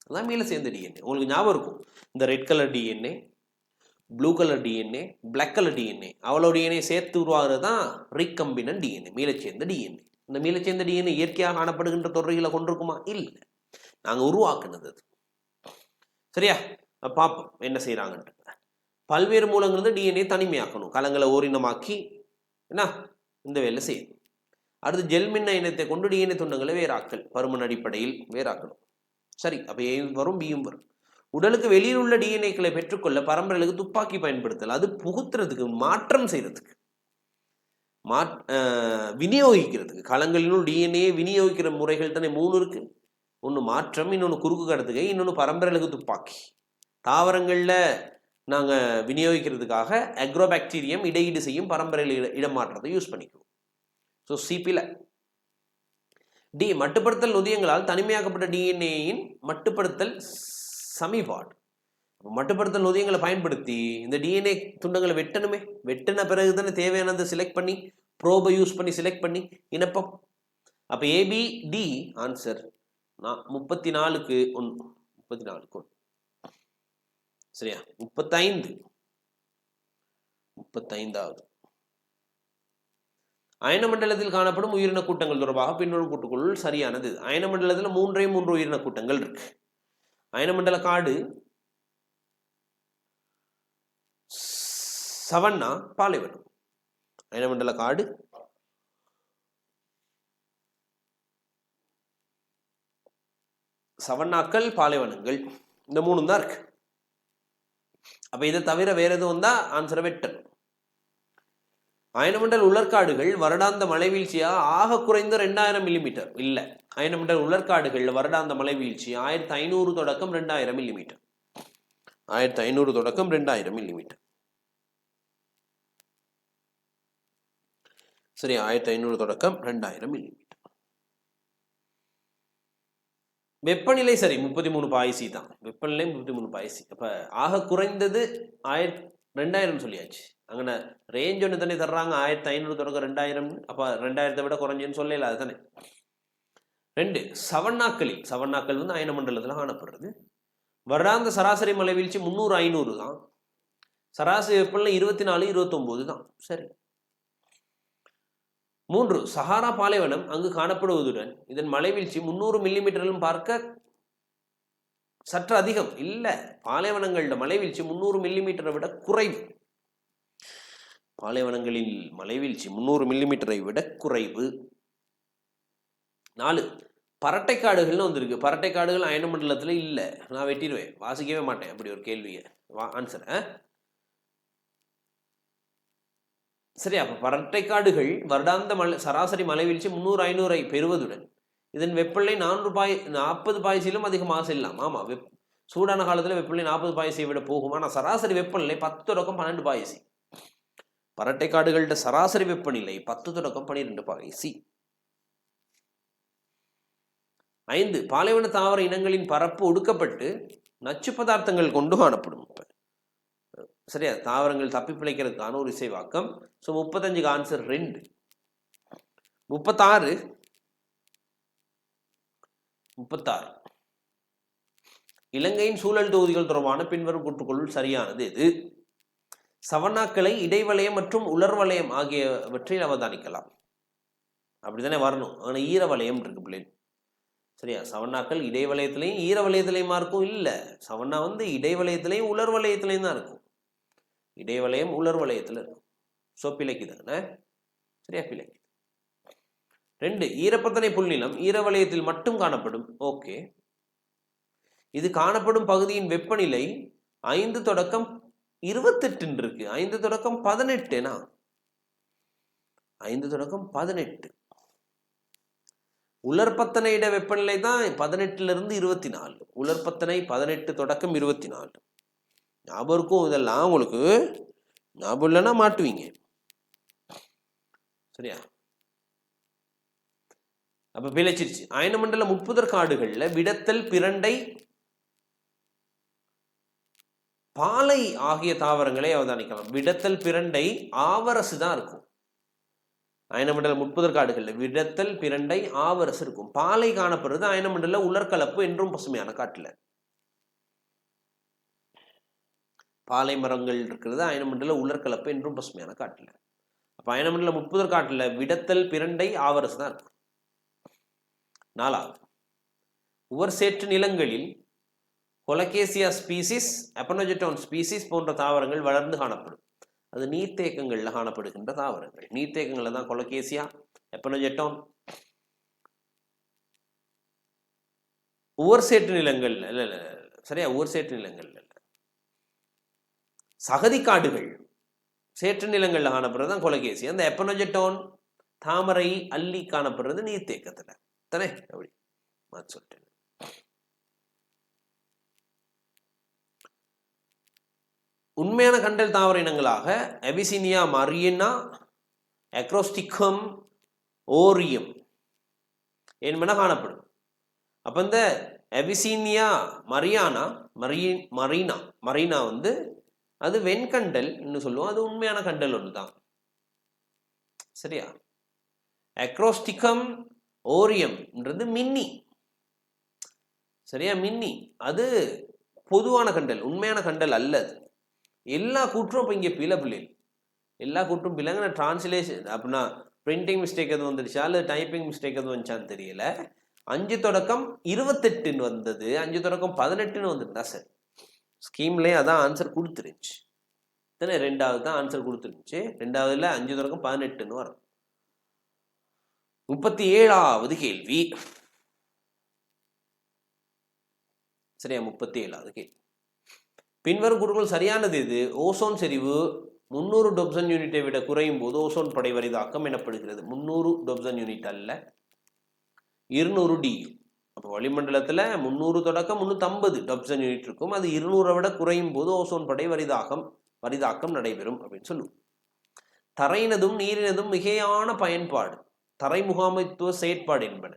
அதான் மேலே சேர்ந்த டிஎன்ஏ. உங்களுக்கு ஞாபகம் இருக்கும், இந்த red colour DNA, blue colour DNA, black colour DNA, அவ்வளோ டிஎன்ஏ சேர்த்து உருவாகிறது தான் ரீகம்பினன்ட் டிஎன்ஏ, மேலே சேர்ந்த டிஎன்ஏ. இந்த மேலே சேர்ந்த டிஎன்ஏ இயற்கையாக காணப்படுகின்ற தொடர்களை கொண்டிருக்குமா? இல்லை, நாங்கள் உருவாக்குனது அது. சரியா? பார்ப்போம் என்ன செய்யறாங்கன்ட்டு. பல்வேறு மூலங்கள் டிஎன்ஏ தனிமையாக்கணும், கலங்களை ஓரினமாக்கி என்ன இந்த வேலை செய்யணும். அடுத்து ஜெல்மின்ன இனத்தை கொண்டு டிஎன்ஏ துண்டங்களை வேறாக்கல், பருமன் அடிப்படையில் வேறாக்கணும். சரி, அப்போ ஏயும் வரும் பியும் வரும். உடலுக்கு வெளியில் உள்ள டிஎன்ஏக்களை பெற்றுக்கொள்ள பரம்பரைகளுக்கு துப்பாக்கி பயன்படுத்தல், அது புகுத்துறதுக்கு, மாற்றம் செய்யறதுக்கு, விநியோகிக்கிறதுக்கு. களங்களினுள் டிஎன்ஏ விநியோகிக்கிற முறைகள் தானே 3 இருக்கு. ஒன்று மாற்றம், இன்னொன்று குறுக்கு கடத்துகை, இன்னொன்று பரம்பரைகளுக்கு துப்பாக்கி. தாவரங்களில் நாங்கள் விநியோகிக்கிறதுக்காக அக்ரோபாக்டீரியம் இடையீடு செய்யும் பரம்பரையில் இடமாற்றத்தை யூஸ் பண்ணிக்குவோம். ஸோ சிபியில் டி மட்டுப்படுத்தல் நொதியங்களால் தனிமையாக்கப்பட்ட டிஎன்ஏயின் மட்டுப்படுத்தல் சமிபாடு. மட்டுப்படுத்தல் நொதியங்களை பயன்படுத்தி இந்த டிஎன்ஏ துண்டங்களை வெட்டணுமே. வெட்டின பிறகு தானே தேவையானதை செலக்ட் பண்ணி ப்ரோபை யூஸ் பண்ணி செலக்ட் பண்ணி இனப்பம். அப்போ ஏபிடி ஆன்சர் 34க்கு 1, 34க்கு 1. சரியா? 35வது அயன மண்டலத்தில் காணப்படும் உயிரின கூட்டங்கள் தொடர்பாக பின்வரும் கூட்டுக்குள் சரியானது. அயன மண்டலத்தில் 3 உயிரின கூட்டங்கள் இருக்கு. அயன மண்டல காடு, சவன்னா, பாலைவனம். அயன மண்டல காடு, சவன்னாக்கள், பாலைவனங்கள், இந்த 3 தான் இருக்கு. அப்ப இதை தவிர வேற எதுவும் தான் ஆன்சரை வெட்டணும். அயனமண்டல் உலர்காடுகள் வருடாந்த மழைவீழ்ச்சியா ஆக குறைந்த 2000 மில்லிமீட்டர் இல்லை. அயனமண்டல் உலர்காடுகள் வருடாந்த மழைவீழ்ச்சி 1500 தொடக்கம் 2000 மில்லிமீட்டர். 1500 தொடக்கம் 2000 மில்லிமீட்டர். சரி, 1500 தொடக்கம் 2000 மில்லிமீட்டர். வெப்பநிலை சரி 33 பாய்சி தான். வெப்பநிலை 33 பாய்சி. அப்ப ஆக குறைந்தது 2000 சொல்லியாச்சு. அங்கே ரேஞ்ச் ஒன்று தானே தர்றாங்க, 1500 தொடக்கம் 2000. அப்போ 2000 விட குறைஞ்சுன்னு சொல்லல, அது தானே. 2 சவன்னாக்கள் வந்து அயன மண்டலத்தில் காணப்படுறது. வருடாந்த சராசரி மழை வீழ்ச்சி 300-500 தான். சராசரி வெப்பநிலை 24-29 தான். சரி. 3 சஹாரா பாலைவனம் அங்கு காணப்படுவதுடன் இதன் மழை வீழ்ச்சி 300 மில்லிமீட்டரிலும் பார்க்க சற்று அதிகம். இல்லை, பாலைவனங்களோட மழை வீழ்ச்சி 300 மில்லிமீட்டரை விட குறைவு. பாலைவனங்களில் மழைவீழ்ச்சி 300 மில்லிமீட்டரை விட குறைவு. 4 பரட்டைக்காடுகள்னு வந்திருக்கு. பரட்டைக்காடுகள் அயன மண்டலத்தில் இல்லை. நான் வெட்டிடுவேன், வாசிக்கவே மாட்டேன் அப்படி ஒரு கேள்வியை. ஆன்சர் சரி. அப்போ பரட்டைக்காடுகள் வருடாந்த சராசரி மழைவீழ்ச்சி 300-500 பெறுவதுடன் இதன் வெப்பநிலை 40 பாய்ச்சிலும் அதிகமாக செல்லலாம். ஆமாம், சூடான காலத்தில் வெப்பநிலை 40 பாய்ச்சியை விட போகும். ஆனால் சராசரி வெப்பநிலை 10 தொடக்கம் 12 பாய்ச்சி. பரட்டைக்காடுகளோட சராசரி வெப்பநிலை 10 தொடக்கம் 12 பாய்ச்சி. 5 பாலைவன தாவர இனங்களின் பரப்பு ஒடுக்கப்பட்டு நச்சு பதார்த்தங்கள் கொண்டு காணப்படும். சரியா? தாவரங்கள் தப்பி பிழைக்கிறதுக்கான ஒரு இசைவாக்கம். So 35க்கு answer 2. 36 இலங்கையின் சூழல் தொகுதிகள் தொடர்பான பின்வரும் கூற்றுக்கொள்ளுள் சரியானது எது? சவன்னாக்களை இடைவலயம் மற்றும் உலர்வலயம் ஆகியவற்றில் அவதானிக்கலாம். அப்படித்தானே வரணும். ஆனால் ஈரவலயம் இருக்கு பிள்ளை. சரியா? சவன்னாக்கள் இடைவலயத்திலையும் ஈரவலயத்திலையுமா இருக்கும்? இல்லை, சவன்னா வந்து இடைவலயத்திலையும் உலர்வலயத்திலையும் தான் இருக்கும். இடைவலயம் உலர்வலயத்தில் இருக்கும். ஸோ பிழைக்கு தானே. சரியா? பிழைக்கு. 2 ஈரப்பத்தனை புல்நிலம் ஈரவலயத்தில் மட்டும் காணப்படும். ஓகே. இது காணப்படும் பகுதியின் வெப்பநிலை 5 தொடக்கம் 28 இருக்கு. 5 தொடக்கம் 18. 5 தொடக்கம் 18. உலர்பத்தனையிட வெப்பநிலை தான் 18 to 24. உலர்பத்தனை 18 தொடக்கம் 24. ஞாபகம் இருக்கும் இதெல்லாம் உங்களுக்கு. ஞாபகம் இல்லைன்னா மாட்டுவீங்க. சரியா? அப்ப பிழைச்சிருச்சு. அயனமண்டல முட்புதர் காடுகள்ல விடத்தல், பிரண்டை, பாலை ஆகிய தாவரங்களை அவதானிக்கலாம். விடத்தல், பிரண்டை, ஆவரசு தான் இருக்கும். அயனமண்டல முட்புதர் காடுகள்ல விடத்தல், பிரண்டை, ஆவரசு இருக்கும். பாலை காணப்படுறது அயனமண்டல உலர்கலப்பு என்றும் பசுமையான காட்டுல. பாலை மரங்கள் இருக்கிறது அயனமண்டல உலர்கலப்பு என்றும் பசுமையான காட்டுல. அப்ப அயனமண்டல முட்புதர் காட்டுல விடத்தல், பிரண்டை, ஆவரசு தான் இருக்கும். 4 உவர் சேற்று நிலங்களில் கொலகேசியா ஸ்பீசிஸ், அப்பனோஜெட்டோன் ஸ்பீசிஸ் போன்ற தாவரங்கள் வளர்ந்து காணப்படும். அது நீர்த்தேக்கங்கள்ல காணப்படுகின்ற தாவரங்கள். நீர்த்தேக்கங்கள்ல தான் கொலகேசியா, எப்பனோஜெட்டோன். உவர் சேற்று நிலங்கள் இல்ல இல்ல சரியா, உவர் சேற்று நிலங்கள் இல்ல, சகதி காடுகள் சேற்று நிலங்கள்ல காணப்படுறது தான் கொலகேசி. அந்த எப்பனோஜெட்டோன் தாமரை அல்லி காணப்படுறது நீர்த்தேக்கத்துல தானே. அப்படி மாற்றி சொல்லிட்டேன். உண்மையான கண்டல் தாவர இனங்களாக எபிசினியா மரியனா, அக்ரோஸ்டிகம், ஓரியம் என்பன காணப்படும். அப்ப இந்த எபிசினியா மரியானா மரீனா வந்து அது வெண்கண்டல் சொல்லுவோம். அது உண்மையான கண்டல் ஒன்று தான். சரியா. அக்ரோஸ்டிகம் ஓரியம்ன்றது மின்னி. சரியா, மின்னி அது பொதுவான கண்டல், உண்மையான கண்டல் அல்லது. எல்லா கூற்றும் இப்போ இங்கே பிழை பிள்ளை, எல்லா கூற்றும் பிள்ளைங்க. நான் டிரான்ஸ்லேஷன் அப்படின்னா பிரிண்டிங் மிஸ்டேக் எதுவும் வந்துடுச்சா இல்லை டைப்பிங் மிஸ்டேக் எதுவும் வந்துச்சான்னு தெரியல. 5/28 வந்தது, 5/18 வந்துருந்தா சார். ஸ்கீம்லேயே அதான் ஆன்சர் கொடுத்துருந்துச்சு தானே. 2வது தான் ஆன்சர் கொடுத்துருந்துச்சு. 2வதுல 5/18 வரும். 37வது கேள்வி. சரியா, 37வது கேள்வி. பின்வரும் கூற்றுகள் சரியானது எது? ஓசோன் செறிவு 300 டொப்சன் யூனிட்டை விட குறையும் போது ஓசோன் படை வரிதாக்கம் எனப்படுகிறது. 300 டொப்சன் யூனிட் அல்ல, 200 டியூ. அப்போ வளிமண்டலத்தில் 300 தொடக்கம் 350 டொப்சன் யூனிட் இருக்கும். அது 200 விட குறையும் போது ஓசோன் படை வரிதாக்கம் நடைபெறும் அப்படின்னு சொல்லுவோம். தரையினதும் நீரினதும் மிகையான பயன்பாடு, தரை முகாமைத்துவ செயற்பாடு என்பன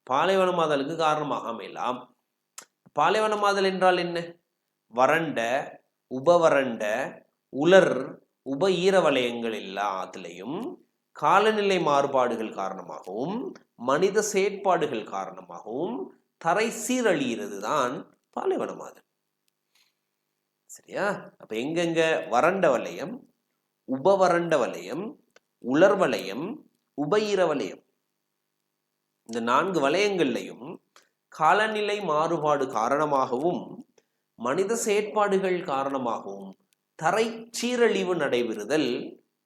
பாலைவனமாதலுக்கு காரணமாக அமையலாம். பாலைவனமாதல் என்றால் என்ன? வறண்ட, உபவறண்ட, உலர், உப ஈர வலயங்கள் எல்லாத்திலையும் காலநிலை மாறுபாடுகள் காரணமாகவும் மனித செயற்பாடுகள் காரணமாகவும் தரை சீரழிகிறது தான் பாலைவனமாதல். சரியா. அப்ப எங்கெங்க வறண்ட வலயம், உபவறண்ட வலயம், உலர் வலயம், உப ஈர வலயம், இந்த 4 வலயங்கள்லையும் காலநிலை மாறுபாடு காரணமாகவும் மனித செயற்பாடுகள் காரணமாகவும் தரை சீரழிவு நடைபெறுதல்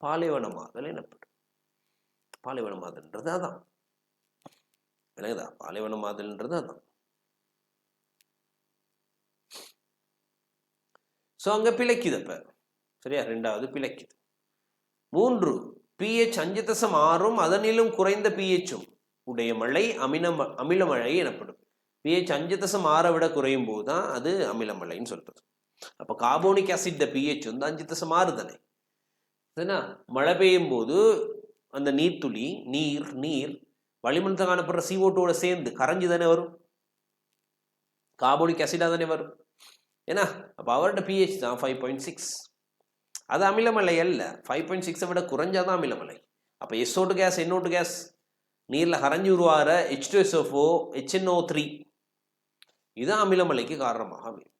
பாலைவனமாதல் எனப்படும். பாலைவனமாதல்ன்றது அதான், விளங்குதா? பாலைவனமாதல்ன்றது அதான். ஸோ அங்க பிழைக்குது. அப்ப சரியா, 2வது பிழைக்குது. 3 pH 5.6 அதனிலும் குறைந்த pH உடைய மழை அமில மழை எனப்படும். pH 5.6 விட குறையும் போது தான் அது அமிலமழைன்னு சொல்றது. அப்போ கார்போனிக் ஆசிட் pH வந்து 5.6 தானே. சரிண்ணா. மழை பெய்யும் போது அந்த நீர்த்துளி நீர் வளிமண்டலத்தில் காணப்படுற CO2 சேர்ந்து கரைஞ்சு தானே வரும், கார்போனிக் ஆசிடா தானே வரும். ஏன்னா அப்போ அவரோட pH தான் 5.6. அது அமிலமலை அல்ல. 5.6 விட குறைஞ்சாதான் அமிலமலை. அப்போ SO2 கேஸ், NO2 கேஸ் நீரில் கரைஞ்சி உருவாகிற H2SO4, HNO3 இதுதான் அமிலமலைக்கு காரணமாக அமையும்.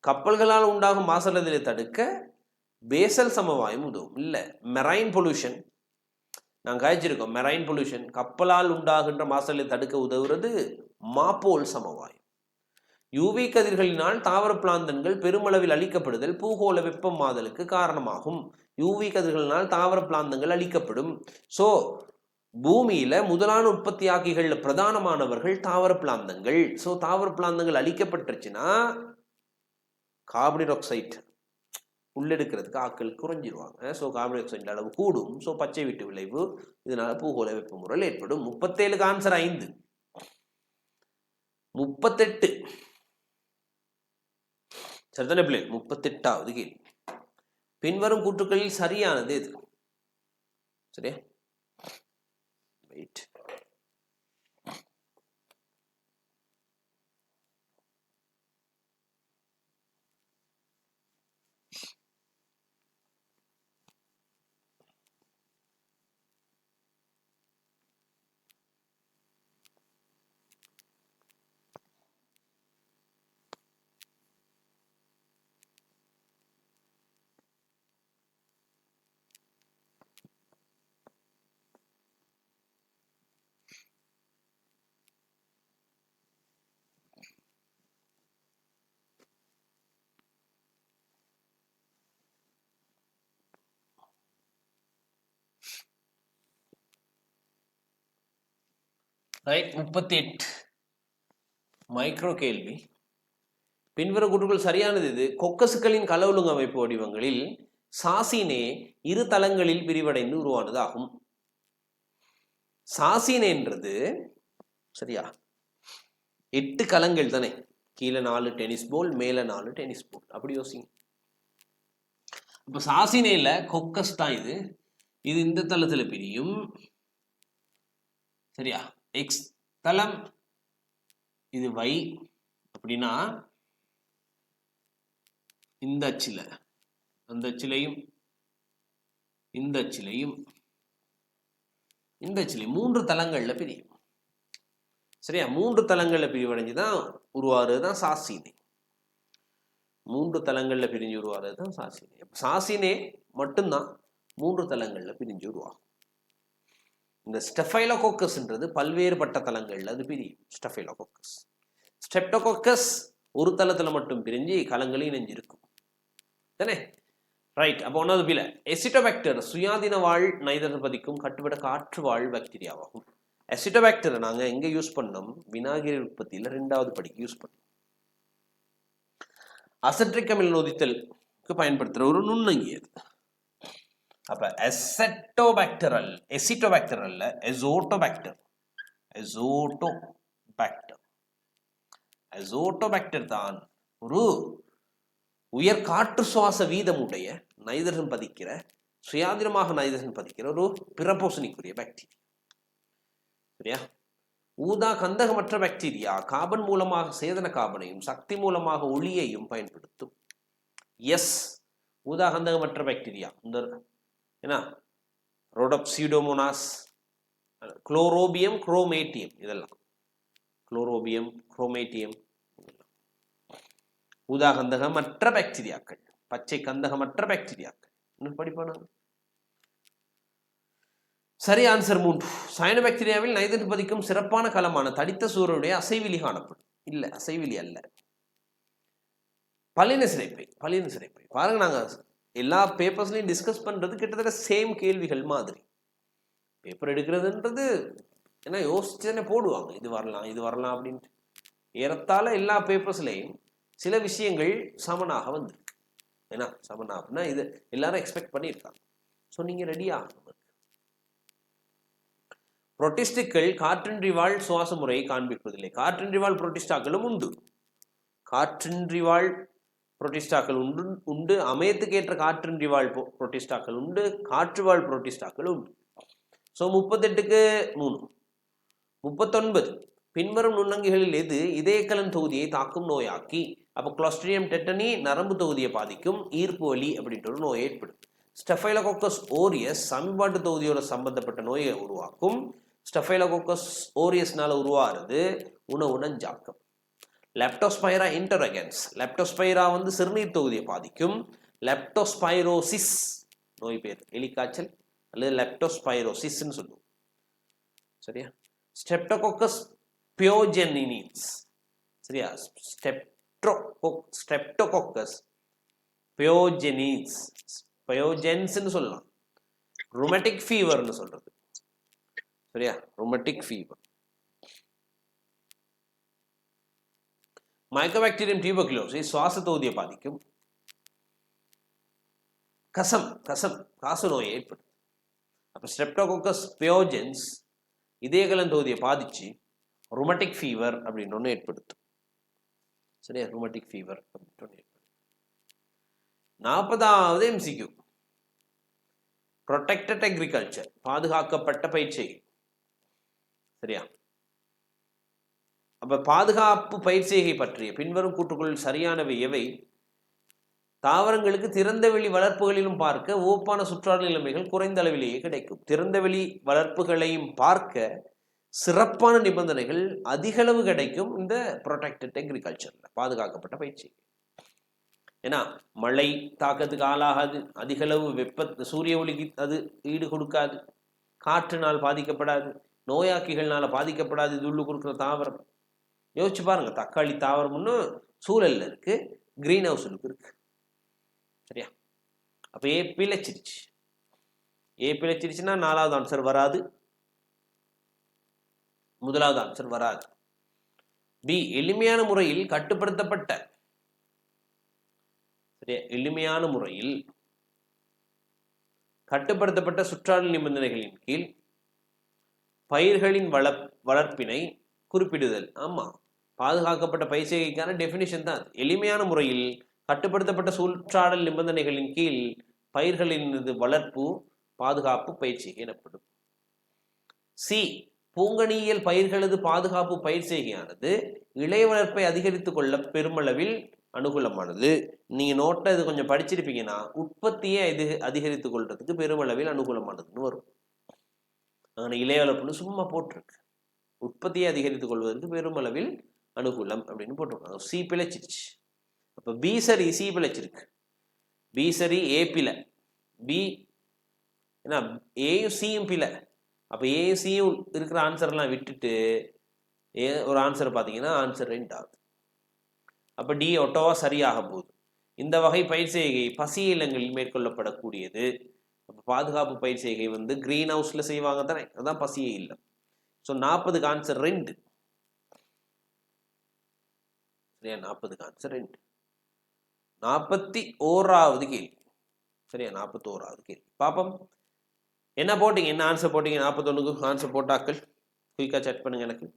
கப்பல்களால் உண்டாகும் மாசடைதலை தடுக்க பேசல் சமவாயம் உதவும். இல்லை, மெரைன் பொல்யூஷன் நாங்கள் காய்ச்சிருக்கோம். மெரைன் பொல்யூஷன் கப்பலால் உண்டாகின்ற மாசடைதலை தடுக்க உதவுறது மாப்போல் சமவாயம். யூவி கதிர்களினால் தாவர பிளாந்தன்கள் பெருமளவில் அழிக்கப்படுதல் பூகோள வெப்பமாதலுக்கு காரணமாகும். யூவி கதிர்களினால் தாவர பிளாந்தங்கள் அழிக்கப்படும். ஸோ பூமியில முதலான உற்பத்தியாக்கிகள் பிரதானமானவர்கள் தாவர பிளாந்தங்கள். ஸோ தாவர பிளாந்தங்கள் அழிக்கப்பட்டுருச்சுன்னா கார்பன் டை ஆக்சைடு உள்ளெடுக்கிறதுக்கு ஆட்கள் குறைஞ்சிருவாங்க. ஸோ கார்பன் டை ஆக்சைடு அளவு கூடும். ஸோ பச்சை வீட்டு விளைவு, இதனால பூகோள வெப்பமுறல் ஏற்படும். 37க்கு ஆன்சர் 5. 38 சரிதானே பிள்ளை? 38வது கேள்வி. பின்வரும் கூற்றுக்களில் சரியானது எது? சரியா, வெயிட். ரைட். 38 மைக்ரோ கேள்வி. பின்வரும் கூற்றுகள் சரியானது இது. கொக்கசுக்களின் கல ஒழுங்கு அமைப்பு வடிவங்களில் சாசினே இரு தளங்களில் பிரிவடைந்து உருவானது ஆகும். சாசினேன்றது சரியா 8 கலங்கள் தானே, கீழே 4 டென்னிஸ் பால், மேல 4 டென்னிஸ் பால், அப்படி யோசிங்க. இப்ப சாசினேல கொக்கஸ் தான் இது. இது இந்த தளத்துல பிரியும் சரியா. எக்ஸ் தளம், இது y அப்படின்னா இந்த அச்சில அந்த அச்சிலையும் இந்த அச்சிலையும் இந்த அச்சிலையும் 3 தளங்கள்ல பிரியும் சரியா. 3 தளங்கள்ல பிரிவடைஞ்சுதான் உருவாருதான் சாசினே. 3 தளங்கள்ல பிரிஞ்சு உருவாருதான் சாசினே. சாசினே மட்டும்தான் 3 தளங்கள்ல பிரிஞ்சு உருவாகும். இந்த ஸ்டெஃபைலோகோக்கஸ்ன்றது பல்வேறுபட்ட தளங்கள்ல அது பிரியும். ஸ்டெஃபைலோகோக்கஸ், ஸ்ட்ரெப்டோகோக்கஸ் ஒரு தளத்துல மட்டும் பிரிஞ்சு கலங்களையும் இணைஞ்சிருக்கும் தானே. ரைட். அப்போ ஒன்றாவது பில எசிட்டோபாக்டர் சுயாதீன வாழ் நைதரசன் பதிக்கும் கட்டுவிட காற்று வாழ் பாக்டீரியாவாகும். எசிட்டோபாக்டரை நாங்க எங்க யூஸ் பண்ணோம்? வினாகிரி உற்பத்தியில 2வது படிக்கு யூஸ் பண்ணோம். அசெட்ரிக் அமில நொதித்தலுக்கு பயன்படுத்துற ஒரு நுண்ணங்கி அது. அப்ப எசிட்டோபாக்டர் அல்ல எசோட்டோபாக்டர். எசோட்டோபாக்டர் தான் ஒரு உயர் காற்று சுவாச வீதம் உடைய நைதரசன் பதிக்கிற, சுயாதீனமாக நைதரசன் பதிக்கிற ஒரு பிறப்போசனிக்குரிய பாக்டீரியா சரியா. ஊதா கந்தகமற்ற பாக்டீரியா கார்பன் மூலமாக சேதன கார்பனையும் சக்தி மூலமாக ஒளியையும் பயன்படுத்தும். எஸ், ஊதா கந்தகமற்ற பாக்டீரியா இந்த என்ன ரோடோப்சியூடோமோனாஸ், குளோரோபியம், குரோமேட்டியம், இதெல்லாம் குளோரோபியம், குரோமேட்டியம் ஊதா கந்தகமற்ற பாக்டீரியாக்கள், பச்சை கந்தகமற்ற பாக்டீரியாக்கள். இன்னும் படிப்பான சரி. ஆன்சர் 3. சயனோபாக்டீரியாவில் நைதரசன் பதிக்கும் சிறப்பான களமான தடித்த சூரியனுடைய அசைவிலி காணப்படும். இல்ல, அசைவிலி அல்ல, பல்லின சிரைப்பை. பாருங்க, நாங்க எல்லா பேப்பர்ஸ்லையும் டிஸ்கஸ் பண்றது கிட்டத்தட்ட சேம் கேள்விகள் மாதிரி. பேப்பர் எடுக்கிறதுன்றது ஏன்னா யோசிச்சுதானே போடுவாங்க, இது வரலாம் அப்படின்ட்டு. ஏறத்தாழ எல்லா பேப்பர்ஸ்லையும் சில விஷயங்கள் சமனாக வந்திருக்கு. ஏன்னா சமனாகனா இது எல்லாரும் எக்ஸ்பெக்ட் பண்ணியிருக்காங்க. ஸோ நீங்க ரெடியா? புரோட்டிஸ்டுகள் காற்றின்றி வாழ் சுவாச முறையை காண்பிப்பதில்லை. காற்றின்றி வாழ் புரோட்டிஸ்டாக்களும் உண்டு. காற்றின்றி வாழ் புரோட்டிஸ்டாக்கள் உண்டு. அமையத்துக்கேற்ற காற்றின்றி வாழ் புரோட்டிஸ்டாக்கள் உண்டு. காற்று வாழ் புரோட்டிஸ்டாக்கள் உண்டு. ஸோ 38க்கு 3. 39 பின்வரும் நுண்ணங்கிகளில் எது இதயக்கலன் தொகுதியை தாக்கும் நோயாக்கி? அப்போ கிளாஸ்ட்ரிடியம் டெட்டனி நரம்பு தொகுதியை பாதிக்கும், ஈர்ப்பு வலி அப்படின்ற ஒரு நோய் ஏற்படும். ஸ்டெஃபைலோகோக்கஸ் ஓரியஸ் சமிபாட்டு தொகுதியோட சம்பந்தப்பட்ட நோயை உருவாக்கும். ஸ்டெஃபைலோகோக்கஸ் ஓரியஸ்னால உருவாகிறது உணவு நஞ்சாக்கம். லெப்டோஸ்பைரா இன்டரகன்ஸ், லெப்டோஸ்பைரா சிறுநீர் தொகுதியை பாதிக்கும். லெப்டோஸ்பைரோசிஸ் நோய் பேர் எலிக்காய்ச்சல் அல்லது லெப்டோஸ்பைரோசிஸ்ன்னு சொல்லுவோம் சரியா. ஸ்ட்ரெப்டோகோக்கஸ் பியோஜெனின்ஸ் சரியா. ஸ்ட்ரெப்டோகோக்கஸ் பயோஜென்ஸ்ன்னு சொல்லலாம். ருமட்டிக் ஃபீவர்னு சொல்றது சரியா. ருமட்டிக் ஃபீவர். மைக்கோபாக்டீரியம் டியூபர்குலோசிஸ் சுவாச தொகுதியை பாதிக்கும். காச நோயை ஏற்படும். அப்ப ஸ்ட்ரெப்டோகோக்கஸ் பியோஜென்ஸ் இதயகலன் தொகுதியை பாதிச்சு ருமட்டிக் ஃபீவர் அப்படின்னு ஒன்று ஏற்படுத்தும் சரியா. ருமட்டிக் ஃபீவர் அப்படின்னு ஒன்று ஏற்படுத்தும். 40வது MCQ ப்ரொடெக்டட் அக்ரிகல்ச்சர் பாதுகாக்கப்பட்ட பயிற்சி சரியா. அப்ப பாதுகாப்பு பயிற்சியை பற்றிய பின்வரும் கூற்றுக்குள் சரியானவை எவை? தாவரங்களுக்கு திறந்தவெளி வளர்ப்புகளிலும் பார்க்க ஓப்பான சுற்றாடல் நிலைமைகள் குறைந்த அளவிலேயே கிடைக்கும். திறந்தவெளி வளர்ப்புகளையும் பார்க்க சிறப்பான நிபந்தனைகள் அதிகளவு கிடைக்கும் இந்த ப்ரொடெக்டட் அக்ரிகல்ச்சர்ல, பாதுகாக்கப்பட்ட பயிற்சி. ஏன்னா மழை தாக்கத்துக்கு ஆளாகாது, அதிகளவு வெப்ப சூரிய ஒளிக்கு அது ஈடு கொடுக்காது, காற்றுனால் பாதிக்கப்படாது, நோயாக்கிகள்னால பாதிக்கப்படாது. இது உள்ளு கொடுக்குற தாவரம். யோசிச்சு பாருங்க, தக்காளி தாவரம்னு சூழல்ல இருக்கு, கிரீன் ஹவுஸ்லுக்கு இருக்கு சரியா. அப்ப ஏ பிழைச்சிருச்சுன்னா 4வது ஆன்சர் வராது. முதலாவது ஆன்சர் வராது. பி, எளிமையான முறையில் கட்டுப்படுத்தப்பட்ட, சரியா, எளிமையான முறையில் கட்டுப்படுத்தப்பட்ட சுற்றாடல் நிபந்தனைகளின் கீழ் பயிர்களின் வளர்ப்பினை குறிப்பிடுதல். ஆமா, பாதுகாக்கப்பட்ட பயிர் செய்கைக்கான டெபினிஷன் தான். எளிமையான முறையில் கட்டுப்படுத்தப்பட்ட சுற்றாடல் நிபந்தனைகளின் கீழ் பயிர்களின் வளர்ப்பு பாதுகாப்பு பயிற்சி எனப்படும். சி, பூங்கனியியல் பயிர்களது பாதுகாப்பு பயிர் செய்கையானது இளைய வளர்ப்பை அதிகரித்துக் கொள்ள பெருமளவில் அனுகூலமானது. நீங்க நோட்டை இது கொஞ்சம் படிச்சிருப்பீங்கன்னா, உற்பத்தியை அதிகரித்துக் கொள்றதுக்கு பெருமளவில் அனுகூலமானதுன்னு வரும். ஆனா இளைய வளர்ப்புன்னு சும்மா போட்டிருக்கு, உற்பத்தியை அதிகரித்துக் கொள்வதற்கு பெருமளவில் அனுகூலம் அப்படின்னு போட்டிருக்காங்க. சி பிழைச்சிருச்சு. அப்ப பி சரி, சி பிழைச்சிருக்கு. பி சரி, ஏ பிழை. பி ஏன்னா ஏயும் சியும் பிழை. அப்ப ஏயும் சியும் இருக்கிற ஆன்சர்லாம் விட்டுட்டு ஒரு ஆன்சர் பார்த்தீங்கன்னா ஆன்சர் 2 ஆகுது. அப்ப டி ஒட்டோவா சரியாக போகுது. இந்த வகை பயிர் செய்கை பசி இல்லங்களில் மேற்கொள்ளப்படக்கூடியது. பாதுகாப்பு பயிர் செய்கை கிரீன் ஹவுஸ்ல செய்வாங்க தானே, அதான் பசியே இல்லை. ஸோ 40க்கு ஆன்சர் 2. சரியா, 40க்கு ஆன்சர் 2. 41வது கேள்வி. சரியா, 41வது கேள்வி பாப்போம். என்ன போட்டீங்க, என்ன ஆன்சர் போட்டீங்க? 41க்கு ஆன்சர் போட்டாக்கள் குயிக்கா செக் பண்ணுங்க எனக்கு.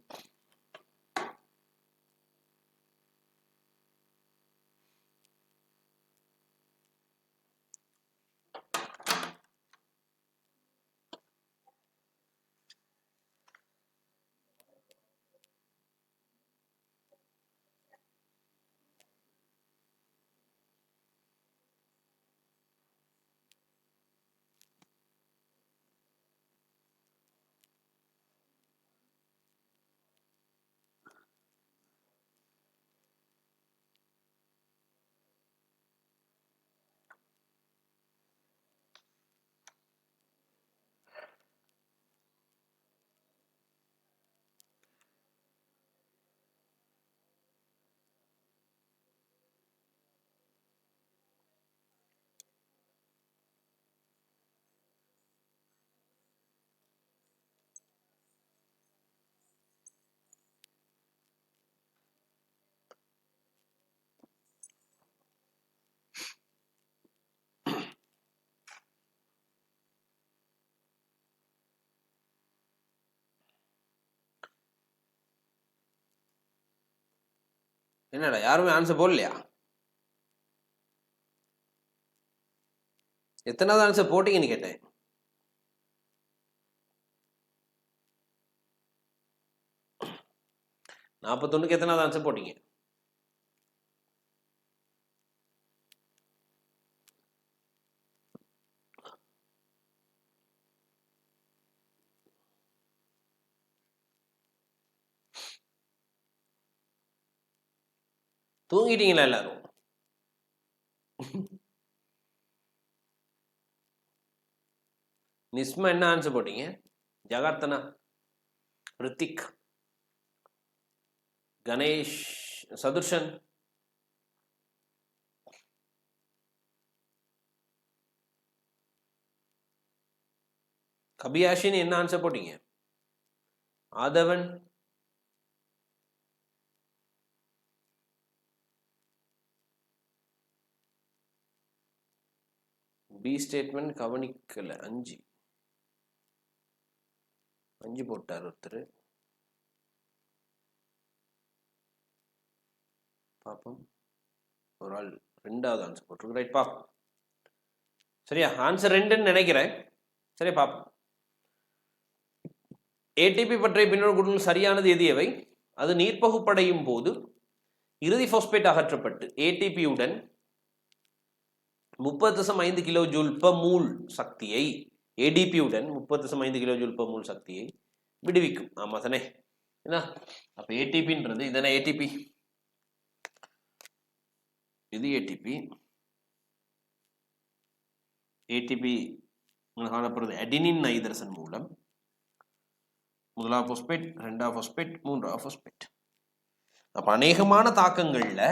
என்னடா யாருமே ஆன்சர் போடலையா? எத்தனாவது ஆன்சர் போட்டீங்கன்னு கேட்டேன். நாற்பத்தொன்னுக்கு எத்தனாவது ஆன்சர் போட்டீங்க? தூங்கிட்டீங்களா எல்லாரும்? நிஸ்மா என்ன ஆன்சர் போட்டீங்க? ஜகார்த்தனா, ரித்திக், கணேஷ், சதுர்ஷன், கபியாஷின் என்ன ஆன்சர் போட்டீங்க? ஆதவன், பி ஸ்டேட்மெண்ட் கவனிக்கல. 5 போட்டார் ஒருத்தர். பாப்போம், ஒரு ஆள் 2வது ஆன்சர் போட்டிருக்கு. ரைட், பாப்போம். சரியா, ஆன்சர் 2ன்னு நினைக்கிறேன். சரியா, பாப்போம். ஏடிபி பற்றிய பின்னோடு கூட்டல் சரியானது எது எவை? அது நீர்ப்பகுப்படையும் போது இறுதி பாஸ்பேட் அகற்றப்பட்டு ஏடிபியுடன் 30.5 கிலோ ஜூல் பர் மூல் சக்தியை, ஏடிபியுடன் 30.5 கிலோ ஜூல் பர் மூல் சக்தியை விடுவிக்கும். ஆமா தானே? என்ன அப்ப ஏடிபின்றது இதனை ஏடிபி, இது ஏடிபி. ஏடிபி காணப்படுறது அடினின் நைதரசன் மூலம். முதலாவது பாஸ்பேட், 2வது பாஸ்பேட், 3வது பாஸ்பேட். அப்ப அநேகமான தாக்கங்கள்ல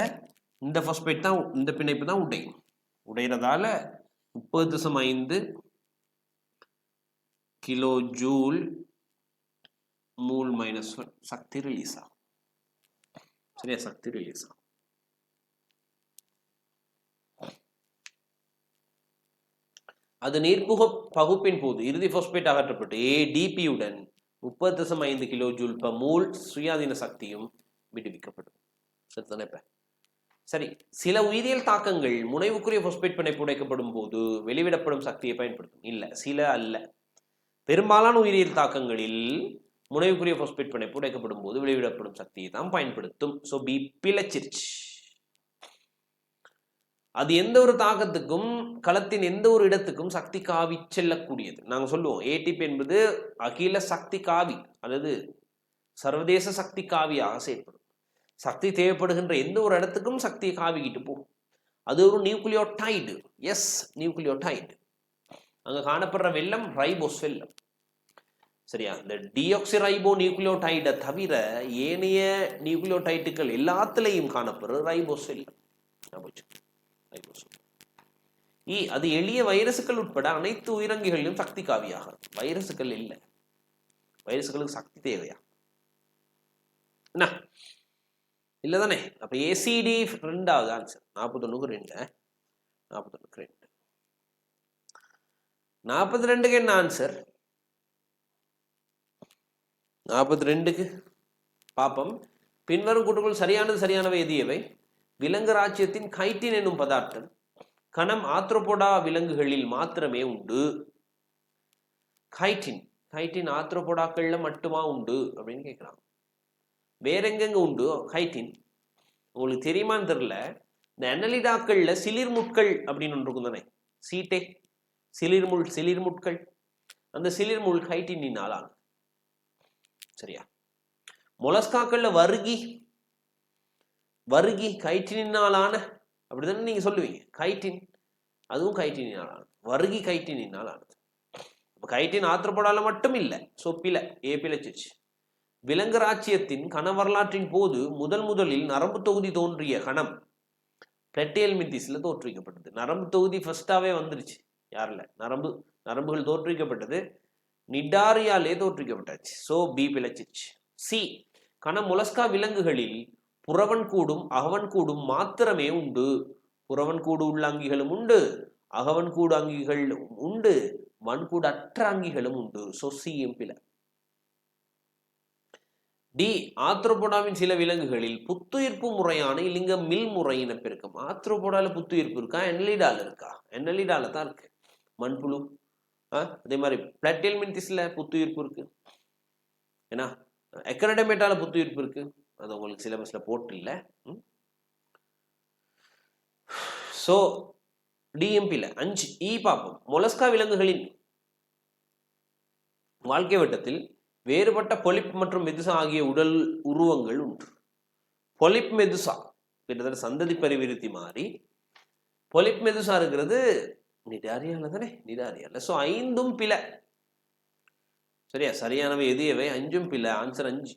இந்த பாஸ்பேட் தான், இந்த பிணைப்பு தான் உடையும். உடையறதால 30.5 கிலோ ஜூல் மூல் -1 சக்தி ரிலீஸ் ஆகும். சரியா, சக்தி ரிலீஸ் ஆகும். அது நீர்ப்புக பகுப்பின் போது இறுதி பாஸ்பேட் அகற்றப்பட்டு ADP-உடன் 30.5 kJ/mol சுயாதீன சக்தியும் விடுவிக்கப்படும். சரிதானே? இப்ப சரி, சில உயிரியல் தாக்கங்கள் முனைவுக்குரிய பாஸ்பேட் பிணைப்பு உடைக்கப்படும் போது வெளிவிடப்படும் சக்தியை பயன்படுத்தும். இல்ல, சில அல்ல, பெரும்பாலான உயிரியல் தாக்கங்களில் முனைவுக்குரிய பாஸ்பேட் பிணைப்பு உடைக்கப்படும் போது வெளிவிடப்படும் சக்தியை தான் பயன்படுத்தும். ஸோ பி பிழைச்சிருச்சு. அது எந்த ஒரு தாக்கத்துக்கும் களத்தின் எந்த ஒரு இடத்துக்கும் சக்தி காவி செல்லக்கூடியது. நாங்க சொல்லுவோம் ஏடிபி என்பது அகில சக்தி காவி அல்லது சர்வதேச சக்தி காவியாக செயல்படும். சக்தி தேவைப்படுகின்ற எந்த ஒரு இடத்துக்கும் சக்தியை காவிக்கிட்டு போகும். அது ஒரு நியூக்ளியோடைடு. S, nucleotide. அங்க காணப்படுற வெள்ளம் ரைபோஸ் வெள்ளம். சரியா, இந்த டிஆக்சிரைபோ நியூக்ளியோடைடை தவிர ஏனைய நியூக்ளியோடைட்டுகள் எல்லாத்துலேயும் காணப்படுற ரைபோஸ் வெள்ளம். அது எளிய வைரசுகள் உட்பட அனைத்து உயிரங்கிகளிலும் சக்தி காவியாக. வைரசுகள் இல்லை, வைரசுகளுக்கு சக்தி தேவையா என்ன? இல்லதானே? அப்ப ஏசிடி 2வது ஆன்சர். 41க்கு 2, 41க்கு 2. 42க்கு என்ன ஆன்சர்? 42க்கு பாப்பம். பின்வரும் கூட்டுக்குள் சரியானவை எதியவை? விலங்கு ராஜ்யத்தின் கைட்டின் என்னும் பதார்த்தம் கணம் ஆத்ரோபோடா விலங்குகளில் மாத்திரமே உண்டு. கைட்டின் ஆத்ரோபோடாக்கள்ல மட்டுமா உண்டு அப்படின்னு கேட்கிறாங்க. வேற எங்கெங்க உண்டு கைட்டின்? உங்களுக்கு தெரியுமான்னு தெரியல. இந்த அனலிடாக்கள்ல சிலிர்முட்கள் அப்படின்னு ஒன்று இருக்கும் தானே, சீட்டே சிலிர்முட்கள். அந்த சிலிர்முள் கைட்டினால் ஆனது. சரியா? மொலஸ்காக்கள்ல வருகி கைட்டினாலான அப்படிதானே நீங்க சொல்லுவீங்க. கைட்டின் அதுவும் கைட்டினாலான, வருகி கைட்டினாலானது. அப்ப கைட்டின் ஆத்ரோபோடால மட்டும் இல்லை. சொப்பில பிழைச்சிச்சு. விலங்கு ராச்சியத்தின் கண வரலாற்றின் போது முதலில் நரம்பு தொகுதி தோன்றிய கணம் பிளட்டியல் மித்திஸ்ல தோற்றுவிக்கப்பட்டது. நரம்பு தொகுதி ஃபர்ஸ்டாவே வந்துருச்சு. யாரில்? நரம்புகள் தோற்றுவிக்கப்பட்டது நிடாரியாலே தோற்றுவிக்கப்பட்டாச்சு. சோ பி பிழைச்சிச்சு. சி, கண மொலஸ்கா விலங்குகளில் புறவன் கூடும் அகவன் கூடும் மாத்திரமே உண்டு. புறவன் கூடு உள்ள அங்கிகளும் உண்டு, அகவன் கூடு அங்கிகளும் உண்டு, வன்கூடு அற்ற அங்கிகளும் உண்டு. சோ சியும் பிழை. டி, ஆத்ரோபோடாவின் சில விலங்குகளில் புத்துயிர்ப்பு முறையான இலிங்க மில் முறை இனப்பெருக்கம். ஆத்ரோபோடால புத்துயிர்ப்பு இருக்கா? என்னலிடால இருக்கா? என்னலிடால தான் இருக்கு. மண்புழு அதே மாதிரி பிளட்டியல் மின்திஸ்ல புத்துயிர்ப்பு இருக்கு. ஏன்னா எக்கரடமேட்டால புத்துயிர்ப்பு இருக்கு. அது உங்களுக்கு சிலபஸ்ல போட்டு இல்லை. சோ டிஎம்பில 5. இ பார்ப்போம். மொலஸ்கா விலங்குகளின் வாழ்க்கை வட்டத்தில் வேறுபட்ட பொலிப் மற்றும் மெதுசா ஆகிய உடல் உருவங்கள் உண்டு. பொலிப் மெதுசா கிட்டத்தட்ட சந்ததி பரிவிருத்தி மாறி பொலிப் மெதுசா இருக்கிறது நிடாரியால தானே, நிடாரியால. சோ 5ம் பிழை. சரியா? சரியானவை எதியவை? 5ம் பிழை. ஆன்சர் 5.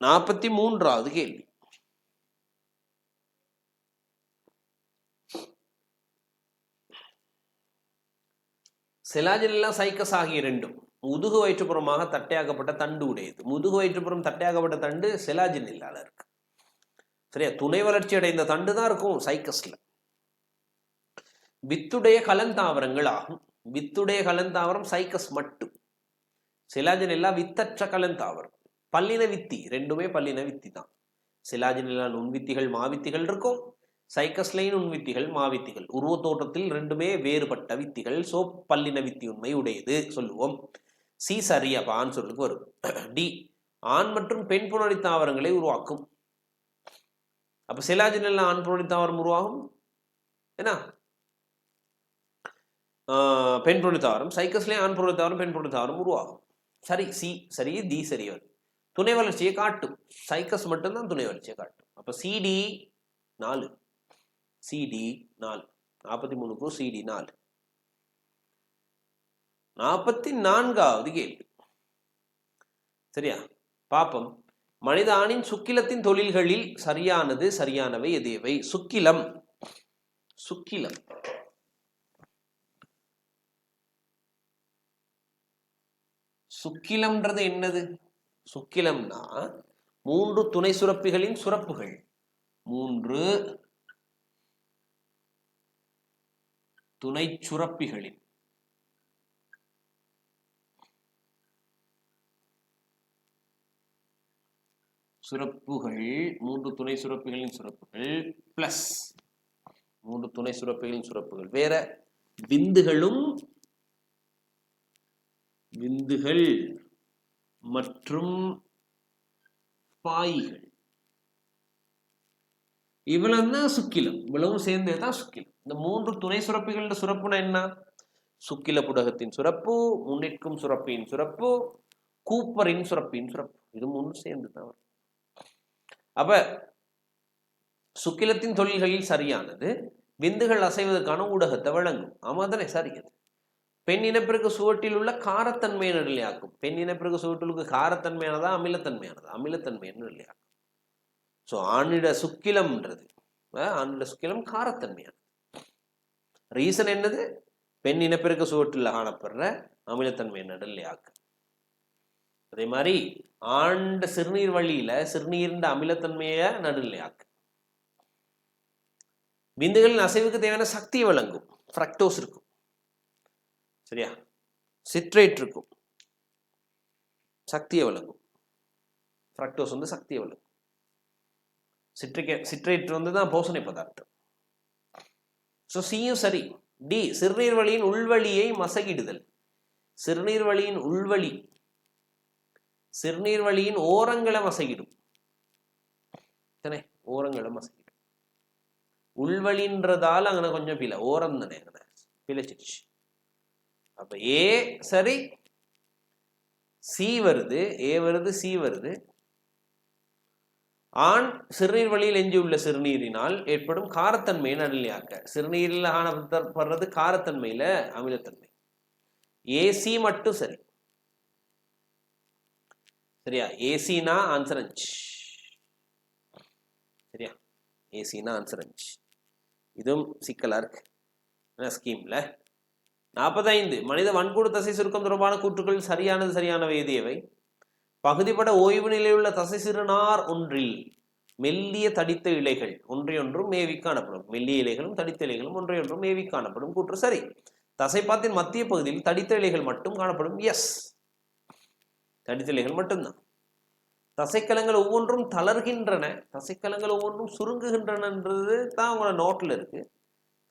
43வது கேள்வி. செலாஜினெல்லா சைக்கஸ் ஆகிய இரண்டும் முதுகு வயிற்றுப்புறமாக தட்டையாக்கப்பட்ட தண்டு உடையது. முதுகு வயிற்றுப்புறம் தட்டையாக்கப்பட்ட தண்டு செலாஜினெல்லால இருக்கு. சரியா? துணை வளர்ச்சி அடைந்த தண்டு தான் இருக்கும் சைக்கஸ்ல. வித்துடைய கலந்தாவரங்கள் ஆகும். வித்துடைய கலந்தாவரம் சைக்கஸ் மட்டும். செலாஜினெல்லா வித்தற்ற கலந்தாவரம். பல்லின வித்தி, ரெண்டுமே பல்லின வித்தி தான். செலாஜினெல்லா நுண்வித்திகள் மாவித்திகள் இருக்கும். சைக்கஸ்லைன் நுண்வித்திகள் மாவித்திகள். உருவ தோற்றத்தில் ரெண்டுமே வேறுபட்ட வித்திகள். சோ பல்லின வித்தி உண்மை உடையது சொல்லுவோம். சி சரியா ஆன்சருக்கு வரும். டி, ஆண் மற்றும் பெண் புணரி தாவரங்களை உருவாக்கும். அப்ப செலாஜினெல்லா ஆண் புணரி தாவரம் உருவாகும். என்ன? பெண் புணரி தாவரம். சைக்கஸ்லைன் ஆண் புணரி தாவரம் பெண் புணரி தாவரம் உருவாகும். சரி, சி சரி, டி சரி வரும். துணை வளர்ச்சியை காட்டும். சைக்கஸ் மட்டும்தான் துணை வளர்ச்சியை காட்டும். அப்ப சிடி 4. சிடி 4. 43க்கு சிடி 4. 44வது கேள்வி. சரியா? பாப்பம். மனித ஆணின் சுக்கிலத்தின் தொழில்களில் சரியானவை எதியவை? சுக்கிலம் சுக்கிலம்ன்றது என்னது? சுக்கிலம்னா 3 துணை சுரப்பிகளின் சுரப்புகள். 3 துணை சுரப்பிகளின் சுரப்புகள், 3 துணை சுரப்பிகளின் சுரப்புகள் பிளஸ் 3 துணை சுரப்பிகளின் சுரப்புகள், வேற விந்துகள் மற்றும் பாய்கள். இவ்வளவு தான் சுக்கிலம். இவ்வளவும் சேர்ந்ததுதான் சுக்கிலம். இந்த 3 துணை சுரப்பிகளோட சுரப்புனா என்ன? சுக்கில புடகத்தின் சுரப்பு, முன்னிற்கும் சுரப்பின் சுரப்பு, கூப்பரின் சுரப்பின் சுரப்பு. இது 3 சேர்ந்துதான் வரும். அப்ப சுக்கிலத்தின் தொழில்களில் சரியானது விந்துகள் அசைவதற்கான ஊடகத்தை வழங்கும். ஆமா தானே? சரியது. பெண் இனப்பெருக்க சுவட்டில் உள்ள காரத்தன்மையை நடுநிலையாக்கும். பெண் இனப்பெருக்க சுவட்டிலுக்கு காரத்தன்மையானதா அமிலத்தன்மையானதா? அமிலத்தன்மையை நடுநிலையாக்கும். ஸோ ஆணிட சுக்கிலம்ன்றது, ஆணிட சுக்கிலம் காரத்தன்மையானது. ரீசன் என்னது? பெண் இனப்பெருக்க சுவட்டில் காணப்படுற அமிலத்தன்மையை நடுநிலையாக்கு. அதே மாதிரி ஆண்ட சிறுநீர் வழியில சிறுநீரின் அமிலத்தன்மையை நடுநிலையாக்கு. விந்துகளின் அசைவுக்கு தேவையான சக்தியை வழங்கும். ஃப்ரக்டோஸ் இருக்கும், சரியா? சிட்ரேட் இருக்கும், சக்தியை வழங்கும். ஃப்ரக்டோஸ் வந்து சக்தியை வழங்கும். சிட்ரேட் வந்து தான் போசனை பதார்த்தம். ஸோ சியும் சரி. டி, சிறுநீர் வழியின் உள்வழியை மசகிடுதல். சிறுநீர் வழியின் உள்வழி, சிறுநீர் வழியின் ஓரங்களை மசகிடும். ஓரங்களை மசகிடும். உள்வழின்றதால அங்கே கொஞ்சம் பிழை, ஓரம் தானே அங்கே பிழைச்சிடுச்சு. அப்ப ஏ சரி, சி வருது, ஏ வருது, சி வருது. ஆண் சிறுநீர் வழியில் எஞ்சியுள்ள சிறுநீரினால் ஏற்படும் காரத்தன்மையை நடுநிலையாக்க. சிறுநீரில் காணப்படுறது காரத்தன்மையில அமிலத்தன்மை. ஏசி மட்டும் சரி. சரியா? ஏசினா ஆன்சர் 5. சரியா? ஏசினா ஆன்சர் 5. இதுவும் சிக்கலா இருக்கு ஸ்கீம்ல. 45 மனித வன்கூடு தசை சுருக்கம் தொடர்பான கூற்றுக்கள் சரியானவை எதியவை? பகுதிப்பட ஓய்வு நிலையுள்ள தசை சிறுநார் ஒன்றில் மெல்லிய தடித்த இலைகள் ஒன்றையொன்றும் மேவி காணப்படும். மெல்லிய இலைகளும் தடித்த இலைகளும் ஒன்றையொன்றும் மேவி காணப்படும் கூற்று சரி. தசைப்பாத்தின் மத்திய பகுதியில் தடித்த இலைகள் மட்டும் காணப்படும். எஸ், தடித்த இலைகள் மட்டும்தான். தசைக்கலங்கள் ஒவ்வொன்றும் தளர்கின்றன, தசைக்கலங்கள் ஒவ்வொன்றும் சுருங்குகின்றனன்றது தான் உங்களோட நோட்டில் இருக்கு.